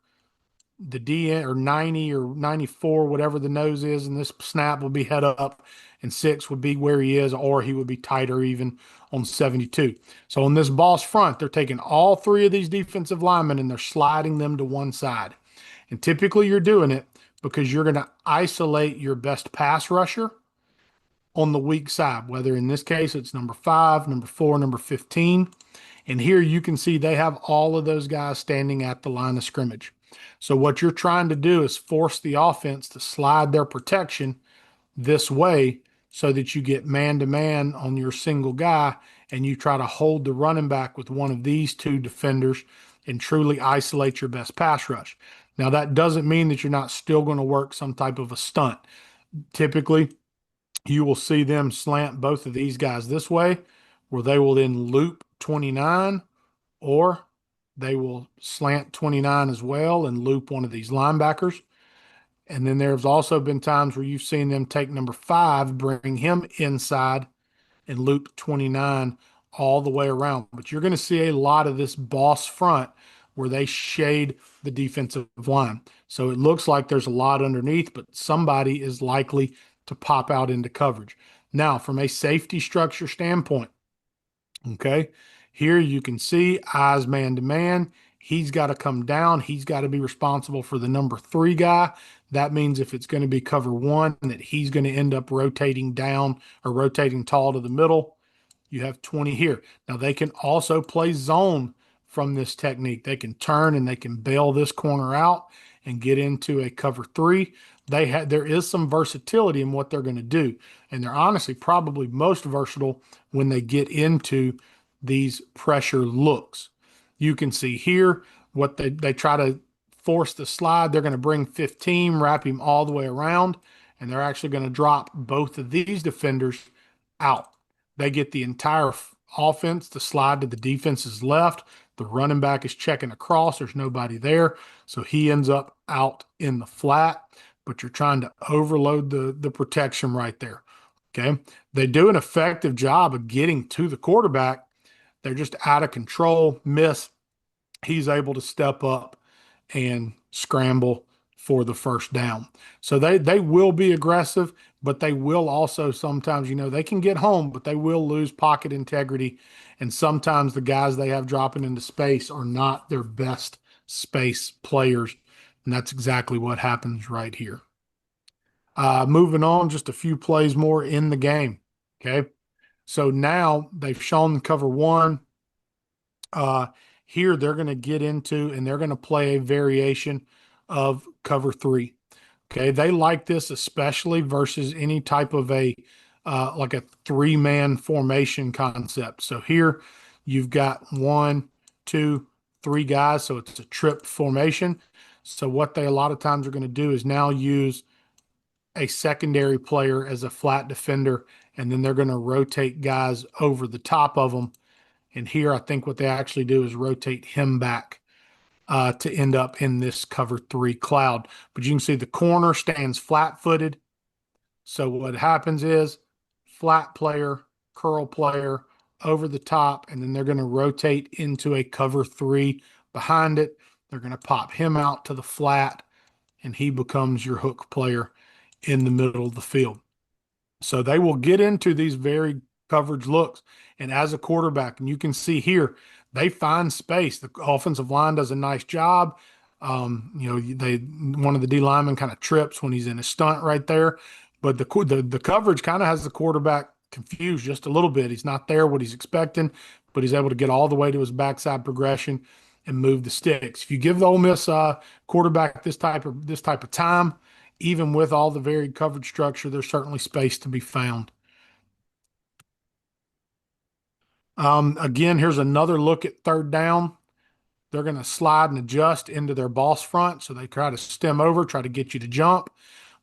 the DN or 90 or 94, whatever the nose is, and this snap will be head up, and 6 would be where he is, or he would be tighter even on 72. So on this boss front, they're taking all three of these defensive linemen and they're sliding them to one side. And typically you're doing it because you're going to isolate your best pass rusher on the weak side, whether in this case it's number 5, number 4, number 15. And here you can see they have all of those guys standing at the line of scrimmage. So what you're trying to do is force the offense to slide their protection this way so that you get man to man on your single guy and you try to hold the running back with one of these two defenders and truly isolate your best pass rush. Now, that doesn't mean that you're not still going to work some type of a stunt. Typically, you will see them slant both of these guys this way, where they will then loop 29, or they will slant 29 as well and loop one of these linebackers. And then there's also been times where you've seen them take number 5, bring him inside and loop 29 all the way around. But you're going to see a lot of this boss front where they shade the defensive line. So it looks like there's a lot underneath, but somebody is likely to pop out into coverage. Now, from a safety structure standpoint, okay, here you can see eyes man to man. He's got to come down. He's got to be responsible for the number 3 guy. That means if it's going to be cover 1, that he's going to end up rotating down or rotating tall to the middle. You have 20 here. Now they can also play zone from this technique. They can turn and they can bail this corner out and get into a cover 3. There is some versatility in what they're going to do, and they're honestly probably most versatile when they get into these pressure looks. You can see here what they try to force the slide. They're going to bring 15, wrap him all the way around, and they're actually going to drop both of these defenders out. They get the entire offense to slide to the defense's left. The running back is checking across. There's nobody there. So he ends up out in the flat, but you're trying to overload the protection right there. Okay. They do an effective job of getting to the quarterback. They're just out of control, miss. He's able to step up and scramble for the first down. So they will be aggressive, but they will also sometimes, they can get home, but they will lose pocket integrity. And sometimes the guys they have dropping into space are not their best space players. And that's exactly what happens right here. Moving on, just a few plays more in the game. Okay. So now they've shown cover 1. Here they're going to get into and they're going to play a variation of cover 3. Okay, they like this especially versus any type of a like a 3-man formation concept. So here you've got 1, 2, 3 guys, so it's a trip formation. So what they a lot of times are going to do is now use a secondary player as a flat defender, and then they're going to rotate guys over the top of them. And here I think what they actually do is rotate him back to end up in this cover 3 cloud. But you can see the corner stands flat-footed. So what happens is flat player, curl player, over the top, and then they're going to rotate into a cover 3 behind it. They're going to pop him out to the flat, and he becomes your hook player in the middle of the field. So they will get into these very coverage looks. And as a quarterback, and you can see here, they find space. The offensive line does a nice job. One of the D linemen kind of trips when he's in a stunt right there, but the coverage kind of has the quarterback confused just a little bit. He's not there what he's expecting, but he's able to get all the way to his backside progression and move the sticks. If you give the Ole Miss quarterback this type of time, even with all the varied coverage structure, there's certainly space to be found. Again, here's another look at third down. They're going to slide and adjust into their boss front. So they try to stem over, try to get you to jump.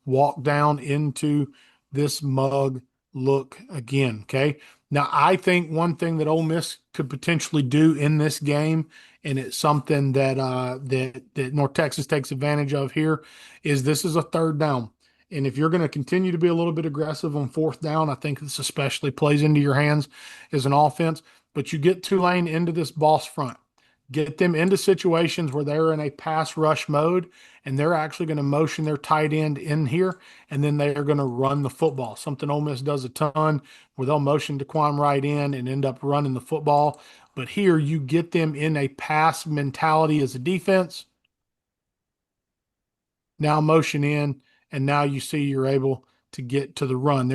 walk down into this mug look again. Okay. Now, I think one thing that Ole Miss could potentially do in this game, and it's something that that North Texas takes advantage of here, is this is a third down. And if you're going to continue to be a little bit aggressive on fourth down, I think this especially plays into your hands as an offense. But you get Tulane into this boss front, get them into situations where they're in a pass rush mode, and they're actually going to motion their tight end in here, and then they are going to run the football. Something Ole Miss does a ton, where they'll motion Daquan right in and end up running the football. But here you get them in a pass mentality as a defense. Now motion in, and now you see you're able to get to the run.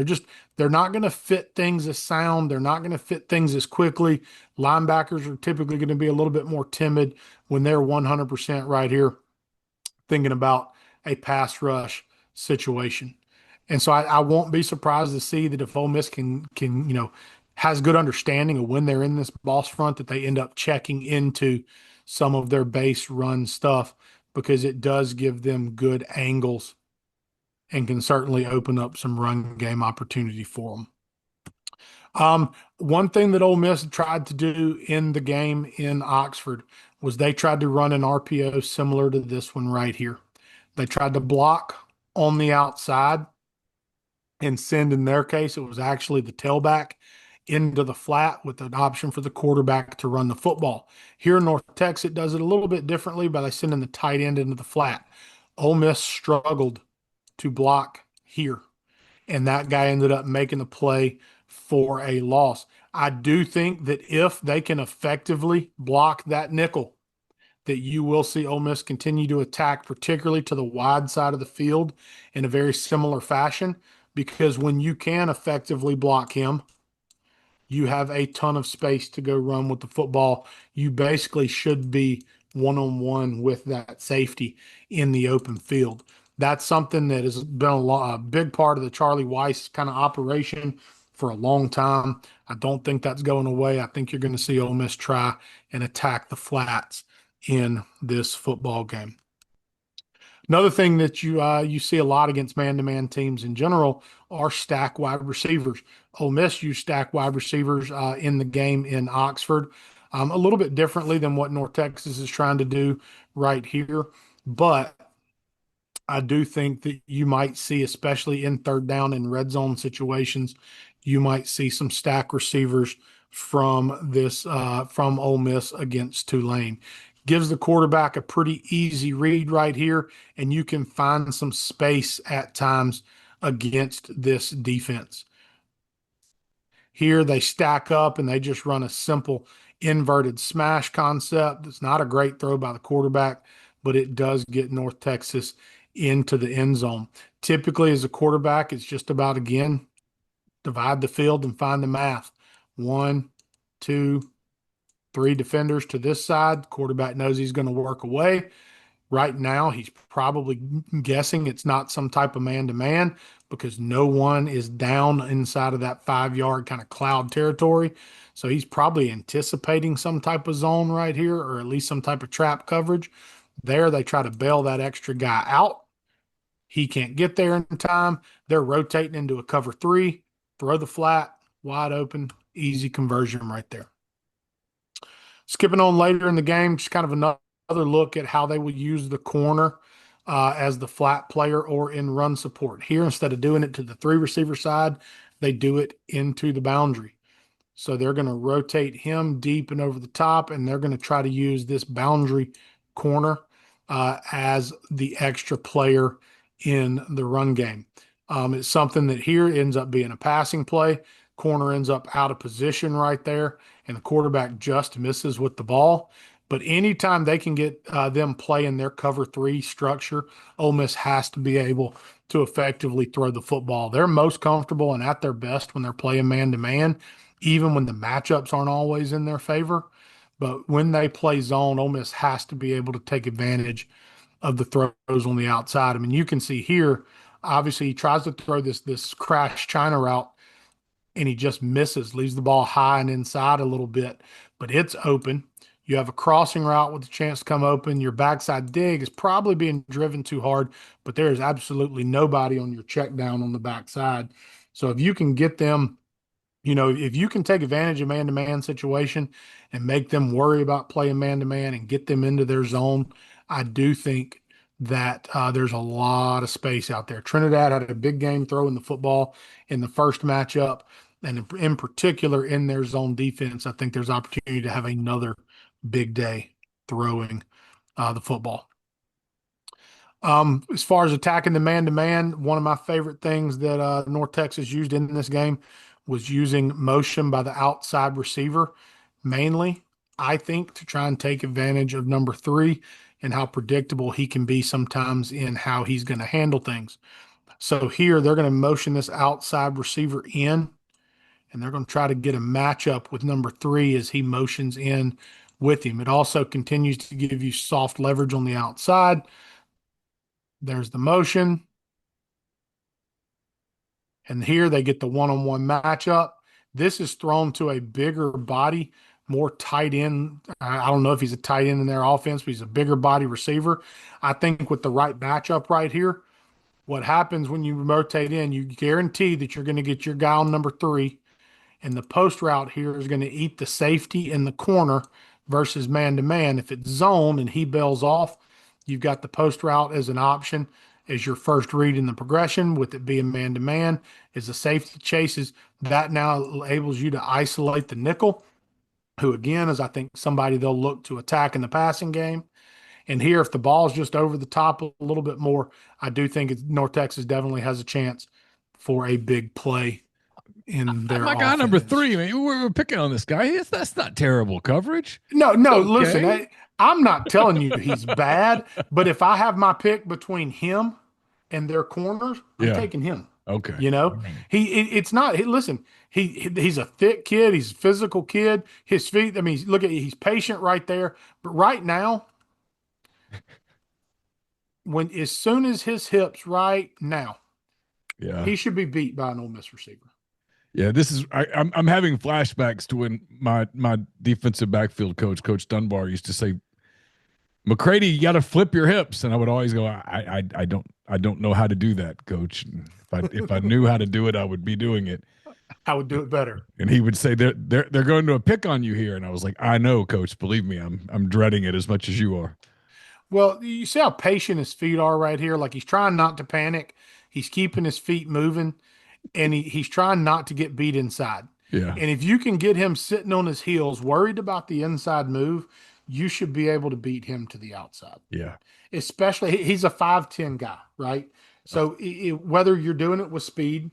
They're not going to fit things as sound. They're not going to fit things as quickly. Linebackers are typically going to be a little bit more timid when they're 100% right here thinking about a pass rush situation. And so I won't be surprised to see that if Ole Miss can has good understanding of when they're in this boss front, that they end up checking into some of their base run stuff, because it does give them good angles and can certainly open up some run game opportunity for them. One thing that Ole Miss tried to do in the game in Oxford was they tried to run an RPO similar to this one right here. They tried to block on the outside and send, in their case, it was actually the tailback into the flat with an option for the quarterback to run the football. Here in North Texas, it does it a little bit differently by sending the tight end into the flat. Ole Miss struggled to block here, and that guy ended up making the play for a loss. I do think that if they can effectively block that nickel, that you will see Ole Miss continue to attack, particularly to the wide side of the field in a very similar fashion, because when you can effectively block him, you have a ton of space to go run with the football. You basically should be one-on-one with that safety in the open field. That's something that has been a big part of the Charlie Weiss kind of operation for a long time. I don't think that's going away. I think you're going to see Ole Miss try and attack the flats in this football game. Another thing that you see a lot against man-to-man teams in general are stack wide receivers. Ole Miss used stack wide receivers in the game in Oxford, a little bit differently than what North Texas is trying to do right here. But I do think that you might see, especially in third down and red zone situations, you might see some stack receivers from Ole Miss against Tulane. Gives the quarterback a pretty easy read right here, and you can find some space at times against this defense. Here they stack up and they just run a simple inverted smash concept. It's not a great throw by the quarterback, but it does get North Texas into the end zone. Typically, as a quarterback, it's just about, again, divide the field and find the math. 1, 2, 3 defenders to this side. Quarterback knows he's going to work away. Right now, he's probably guessing it's not some type of man-to-man, because no one is down inside of that 5-yard kind of cloud territory. So he's probably anticipating some type of zone right here, or at least some type of trap coverage. There, they try to bail that extra guy out. He can't get there in time. They're rotating into a cover 3, throw the flat, wide open, easy conversion right there. Skipping on later in the game, just kind of another look at how they will use the corner as the flat player or in run support. Here, instead of doing it to the 3 receiver side, they do it into the boundary. So they're going to rotate him deep and over the top, and they're going to try to use this boundary corner as the extra player in the run game. It's something that here ends up being a passing play. Corner ends up out of position right there, and the quarterback just misses with the ball. But anytime they can get them playing their cover 3 structure, Ole Miss has to be able to effectively throw the football. They're most comfortable and at their best when they're playing man-to-man, even when the matchups aren't always in their favor. But when they play zone, Ole Miss has to be able to take advantage of the throws on the outside. I mean, you can see here, obviously, he tries to throw this crash China route, and he just misses, leaves the ball high and inside a little bit, but it's open. You have a crossing route with a chance to come open. Your backside dig is probably being driven too hard, but there is absolutely nobody on your check down on the backside. So if you can get them, if you can take advantage of man-to-man situation and make them worry about playing man-to-man and get them into their zone, I do think that there's a lot of space out there. Trinidad had a big game throwing the football in the first matchup, and in particular in their zone defense, I think there's opportunity to have another big day throwing the football. As far as attacking the man-to-man, one of my favorite things that North Texas used in this game was using motion by the outside receiver, mainly, I think, to try and take advantage of number three and how predictable he can be sometimes in how he's going to handle things. So here they're going to motion this outside receiver in, and they're going to try to get a matchup with number three as he motions in with him. It also continues to give you soft leverage on the outside. There's the motion. And here they get the one-on-one matchup. This is thrown to a bigger body, more tight end. I don't know if he's a tight end in their offense, but he's a bigger body receiver. I think with the right matchup right here, what happens when you rotate in, you guarantee that you're going to get your guy on number three. And the post route here is going to eat the safety in the corner versus man to man. If it's zone and he bails off, you've got the post route as an option as your first read in the progression, with it being man to man. As the safety chases, that now enables you to isolate the nickel, who again is, I think, somebody they'll look to attack in the passing game. And here, if the ball's just over the top a little bit more, I do think North Texas definitely has a chance for a big play in their My guy number offense. three, man, we're picking on this guy. That's not terrible coverage. No, It's no, listen, okay. I'm not telling you he's bad, but if I have my pick between him and their corners, I'm Yeah. taking him. Okay. You know, All right. it's not, listen, he's a thick kid, he's a physical kid. His feet, I mean, look at, he's patient right there. But right now, as soon as his hips right now, Yeah. he should be beat by an Ole Miss receiver. Yeah. This is I'm having flashbacks to when my defensive backfield coach, Coach Dunbar, used to say, McCready, you got to flip your hips, and I would always go, I don't know how to do that, Coach. And if I knew how to do it, I would be doing it. I would do it better. And he would say they're going to pick on you here, and I was like, I know, Coach. Believe me, I'm dreading it as much as you are. Well, you see how patient his feet are right here? Like he's trying not to panic. He's keeping his feet moving, and he's trying not to get beat inside. Yeah. And if you can get him sitting on his heels, worried about the inside move, you should be able to beat him to the outside. Yeah. Especially, he's a 5'10" guy, right? So whether you're doing it with speed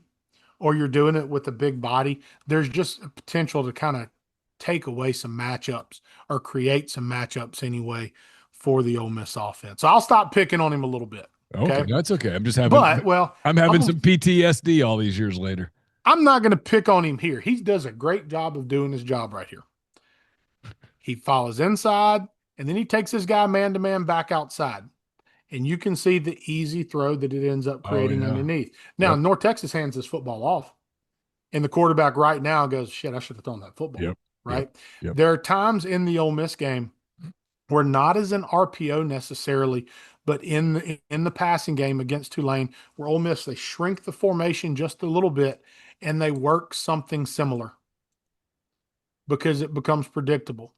or you're doing it with a big body, there's just a potential to kind of take away some matchups or create some matchups anyway for the Ole Miss offense. So I'll stop picking on him a little bit. Okay, Okay. that's okay. I'm just having But, well, I'm having I'm, some PTSD all these years later. I'm not going to pick on him here. He does a great job of doing his job right here. He follows inside, and then he takes his guy man to man back outside. And you can see the easy throw that it ends up Oh creating yeah. underneath. Now, Yep. North Texas hands this football off, and the quarterback right now goes, shit, I should have thrown that football. Yep. Yep. Right. Yep. There are times in the Ole Miss game where not as an RPO necessarily, but in the passing game against Tulane, where Ole Miss, they shrink the formation just a little bit and they work something similar because it becomes predictable.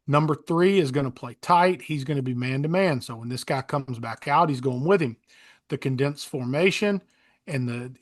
Number three is going to play tight. He's going to be man to man. So when this guy comes back out, he's going with him. The condensed formation and the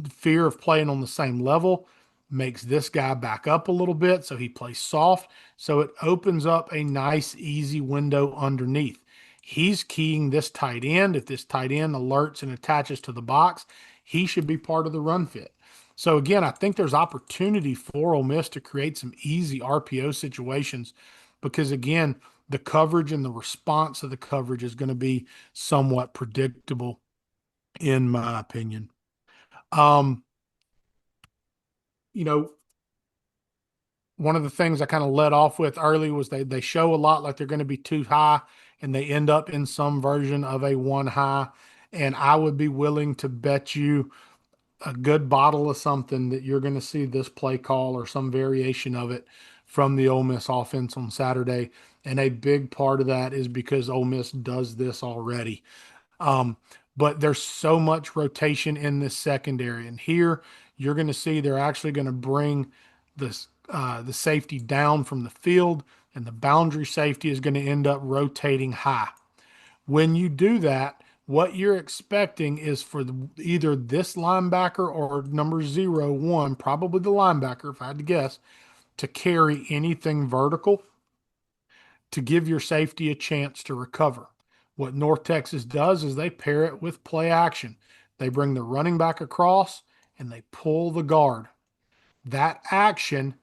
fear of playing on the same level makes this guy back up a little bit. So he plays soft. So it opens up a nice, easy window underneath. He's keying this tight end. If this tight end alerts and attaches to the box, he should be part of the run fit. So again, I think there's opportunity for Ole Miss to create some easy RPO situations because again, the coverage and the response of the coverage is going to be somewhat predictable, in my opinion. Um, you know, one of the things I kind of led off with early was they show a lot like they're going to be too high, and they end up in some version of a one high. And I would be willing to bet you a good bottle of something that you're going to see this play call or some variation of it from the Ole Miss offense on Saturday. And a big part of that is because Ole Miss does this already. Um, but there's so much rotation in this secondary. And here you're going to see they're actually going to bring the safety down from the field, and the boundary safety is going to end up rotating high. When you do that, what you're expecting is for either this linebacker or number 01, probably the linebacker, if I had to guess, to carry anything vertical to give your safety a chance to recover. What North Texas does is they pair it with play action. They bring the running back across and they pull the guard. That action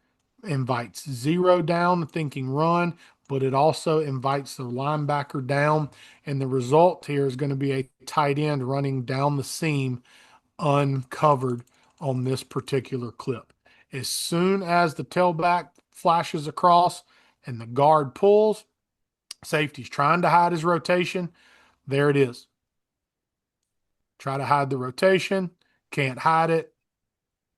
invites zero down, thinking run, but it also invites the linebacker down. And the result here is going to be a tight end running down the seam uncovered on this particular clip. As soon as the tailback flashes across and the guard pulls, safety's trying to hide his rotation. There it is. Try to hide the rotation, can't hide it.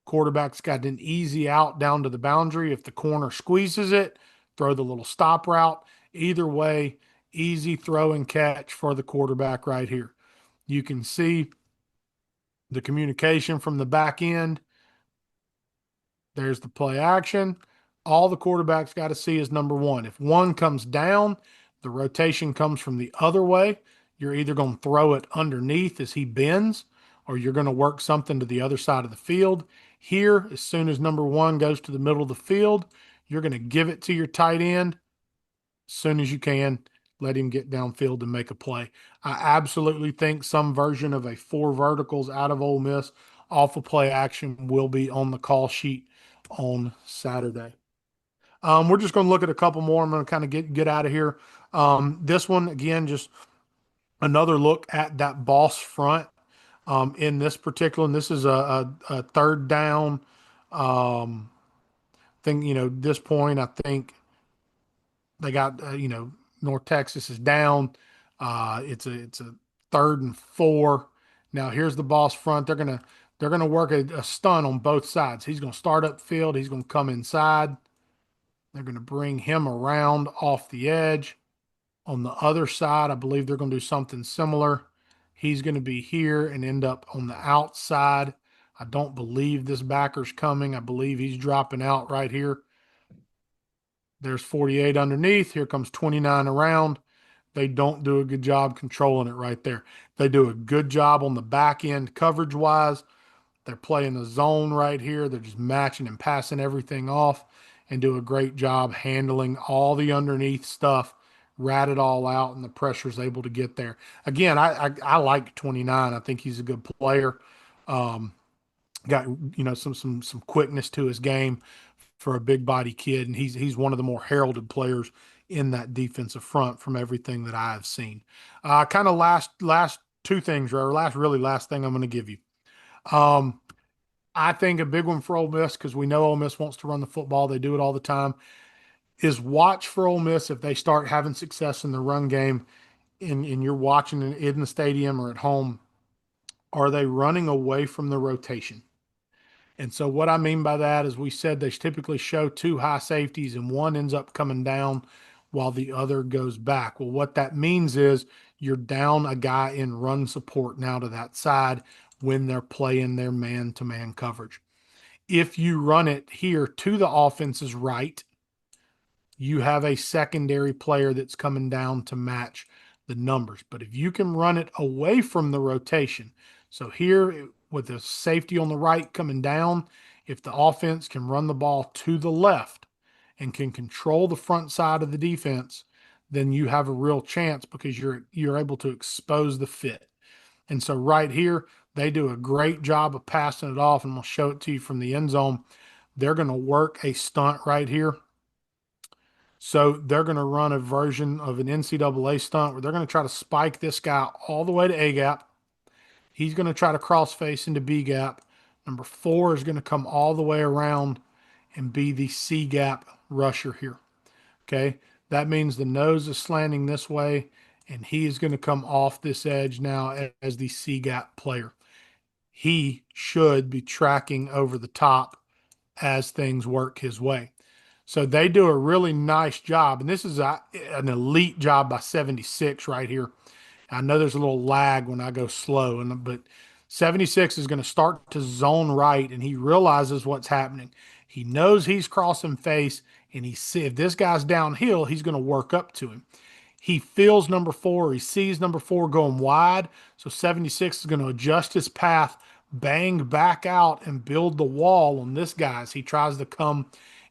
Quarterback's got an easy out down to the boundary. If the corner squeezes it, throw the little stop route. Either way, easy throw and catch for the quarterback right here. You can see the communication from the back end. There's the play action. All the quarterback's got to see is number one. If one comes down, the rotation comes from the other way. You're either going to throw it underneath as he bends, or you're going to work something to the other side of the field. Here, as soon as number one goes to the middle of the field, you're going to give it to your tight end as soon as you can. Let him get downfield and make a play. I absolutely think some version of a four verticals out of Ole Miss off of play action will be on the call sheet on Saturday. We're just going to look at a couple more. I'm going to kind of get out of here. This one, again, just another look at that boss front in this particular, and this is a third down thing. This point, I think they got, North Texas is down. It's a third and 4. Now here's the boss front. They're gonna work a stunt on both sides. He's gonna start up field. He's gonna come inside. They're gonna bring him around off the edge. On the other side, I believe they're gonna do something similar. He's gonna be here and end up on the outside. I don't believe this backer's coming. I believe he's dropping out right here. There's 48 underneath. Here comes 29 around. They don't do a good job controlling it right there. They do a good job on the back end coverage wise. They're playing the zone right here. They're just matching and passing everything off and do a great job handling all the underneath stuff, rat it all out, and the pressure's able to get there. Again, I like 29. I think he's a good player. Um, got some quickness to his game for a big body kid, and he's one of the more heralded players in that defensive front from everything that I have seen. Kind of last two things, or last thing I'm going to give you. Um, I think a big one for Ole Miss, because we know Ole Miss wants to run the football. They do it all the time. Is watch for Ole Miss if they start having success in the run game, and you're watching in the stadium or at home. Are they running away from the rotation? And so what I mean by that is we said they typically show two high safeties and one ends up coming down while the other goes back. Well, what that means is you're down a guy in run support now to that side when they're playing their man-to-man coverage. If you run it here to the offense's right, you have a secondary player that's coming down to match the numbers. But if you can run it away from the rotation, so here with the safety on the right coming down, if the offense can run the ball to the left and can control the front side of the defense, then you have a real chance because you're able to expose the fit. And so right here, they do a great job of passing it off, and we'll show it to you from the end zone. They're going to work a stunt right here. So they're going to run a version of an NCAA stunt where they're going to try to spike this guy all the way to A gap. He's going to try to cross face into B gap. Number 4 is going to come all the way around and be the C gap rusher here. Okay. That means the nose is slanting this way, and he is going to come off this edge now as the C gap player. He should be tracking over the top as things work his way. So they do a really nice job. And this is an elite job by 76 right here. I know there's a little lag when I go slow, but 76 is going to start to zone right, and he realizes what's happening. He knows he's crossing face, and he see if this guy's downhill, he's going to work up to him. He feels number four. He sees number four going wide. So 76 is going to adjust his path, bang back out, and build the wall on this guy as he tries to come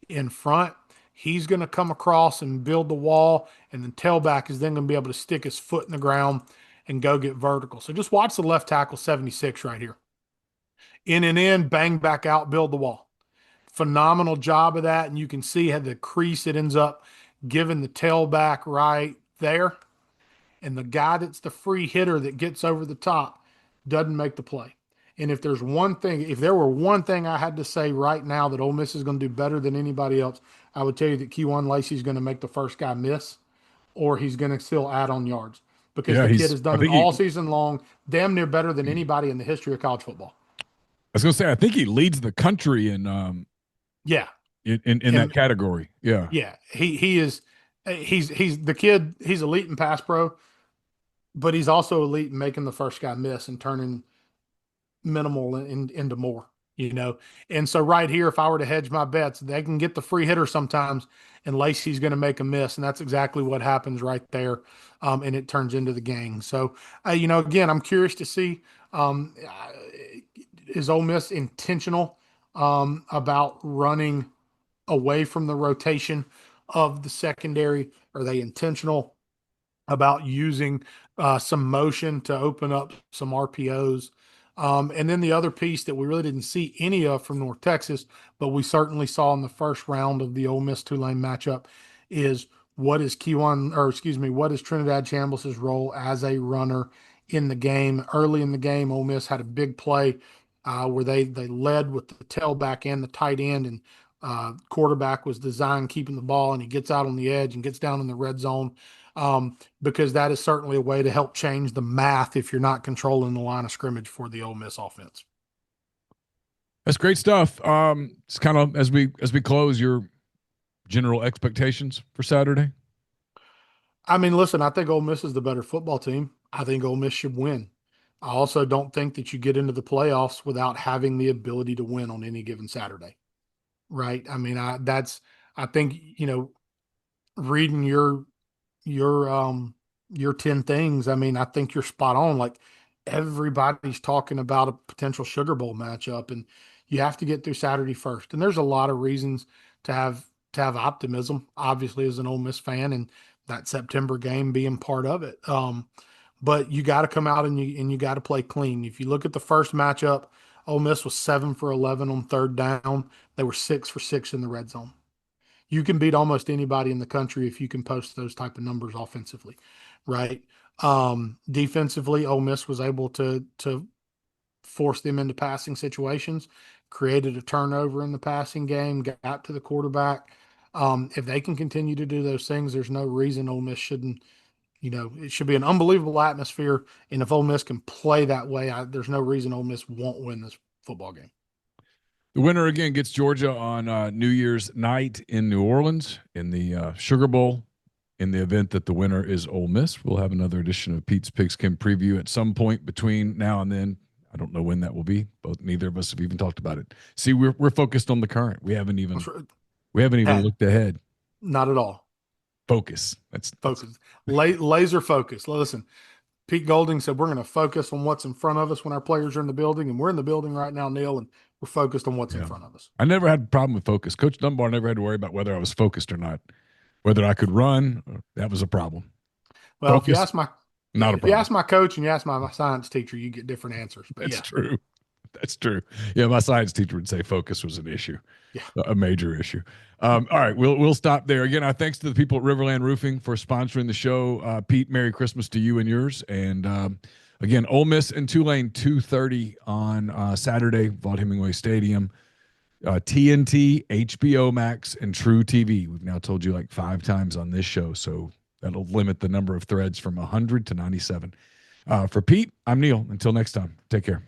in front. He's going to come across and build the wall, and then tailback is then going to be able to stick his foot in the ground and go get vertical. So just watch the left tackle 76 right here. In and in, bang back out, build the wall. Phenomenal job of that. And you can see how the crease it ends up giving the tailback right there. And the guy that's the free hitter that gets over the top doesn't make the play. And if there's one thing, if there were one thing I had to say right now that Ole Miss is going to do better than anybody else, I would tell you that Keywan Lacey is going to make the first guy miss, or he's going to still add on yards because Yeah, the kid has I done it think all season long, damn near better than I anybody in the history of college football. was gonna say I think he leads the country Yeah, in that and category. Yeah. yeah, he is. He's the kid. He's elite in pass pro, but he's also elite in making the first guy miss and turning minimal into more, you know. And so right here, if I were to hedge my bets, they can get the free hitter sometimes, and Lacey's going to make a miss, and that's exactly what happens right there, and it turns into the gang. So, you know, again, I'm curious to see is Ole Miss intentional about running away from the rotation of the secondary? Are they intentional about using some motion to open up some RPOs? And then the other piece that we really didn't see any of from North Texas, but we certainly saw in the first round of the Ole Miss Tulane matchup is what is what is Trinidad Chambliss's role as a runner in the game? Early in the game, Ole Miss had a big play where they led with the tailback and the tight end, and quarterback was designed keeping the ball, and he gets out on the edge and gets down in the red zone, because that is certainly a way to help change the math if you're not controlling the line of scrimmage for the Ole Miss offense. That's great stuff. It's kind of as we close, your general expectations for Saturday. I mean, listen, I think Ole Miss is the better football team. I think Ole Miss should win. I also don't think that you get into the playoffs without having the ability to win on any given Saturday. Right? I mean, I think, you know, reading your 10 things, I mean, I think you're spot on. Like, everybody's talking about a potential Sugar Bowl matchup, and you have to get through Saturday first. And there's a lot of reasons to have optimism, obviously, as an Ole Miss fan, and that September game being part of it. But you got to come out and you got to play clean. If you look at the first matchup, Ole Miss was 7 for 11 on third down. They were 6 for 6 in the red zone. You can beat almost anybody in the country if you can post those type of numbers offensively, right? Defensively, Ole Miss was able to force them into passing situations, created a turnover in the passing game, got to the quarterback. If they can continue to do those things, there's no reason Ole Miss shouldn't. You know, it should be an unbelievable atmosphere, and if Ole Miss can play that way, there's no reason Ole Miss won't win this football game. The winner again gets Georgia on New Year's night in New Orleans in the Sugar Bowl. In the event that the winner is Ole Miss, we'll have another edition of Pete's Pigskin preview at some point between now and then. I don't know when that will be. Neither of us have even talked about it. See, we're focused on the current. We haven't even looked ahead. Not at all. Focus. That's focus. Laser focus. Listen, Pete Golding said we're going to focus on what's in front of us when our players are in the building, and we're in the building right now, Neal, and we're focused on what's in front of us. I never had a problem with focus. Coach Dunbar never had to worry about whether I was focused or not. Whether I could run, that was a problem. Well, focus, if you ask my not a problem. If you ask my coach and you ask my science teacher, you get different answers. But That's true. That's true. Yeah, my science teacher would say focus was an issue, a major issue. All right, we'll stop there. Again, our thanks to the people at RiverLand Roofing for sponsoring the show. Pete, Merry Christmas to you and yours. And again, Ole Miss and Tulane 2:30 on Saturday, Vaught Hemingway Stadium. TNT, HBO Max, and True TV. We've now told you like 5 times on this show, so that'll limit the number of threads from 100 to 97. For Pete, I'm Neal. Until next time, take care.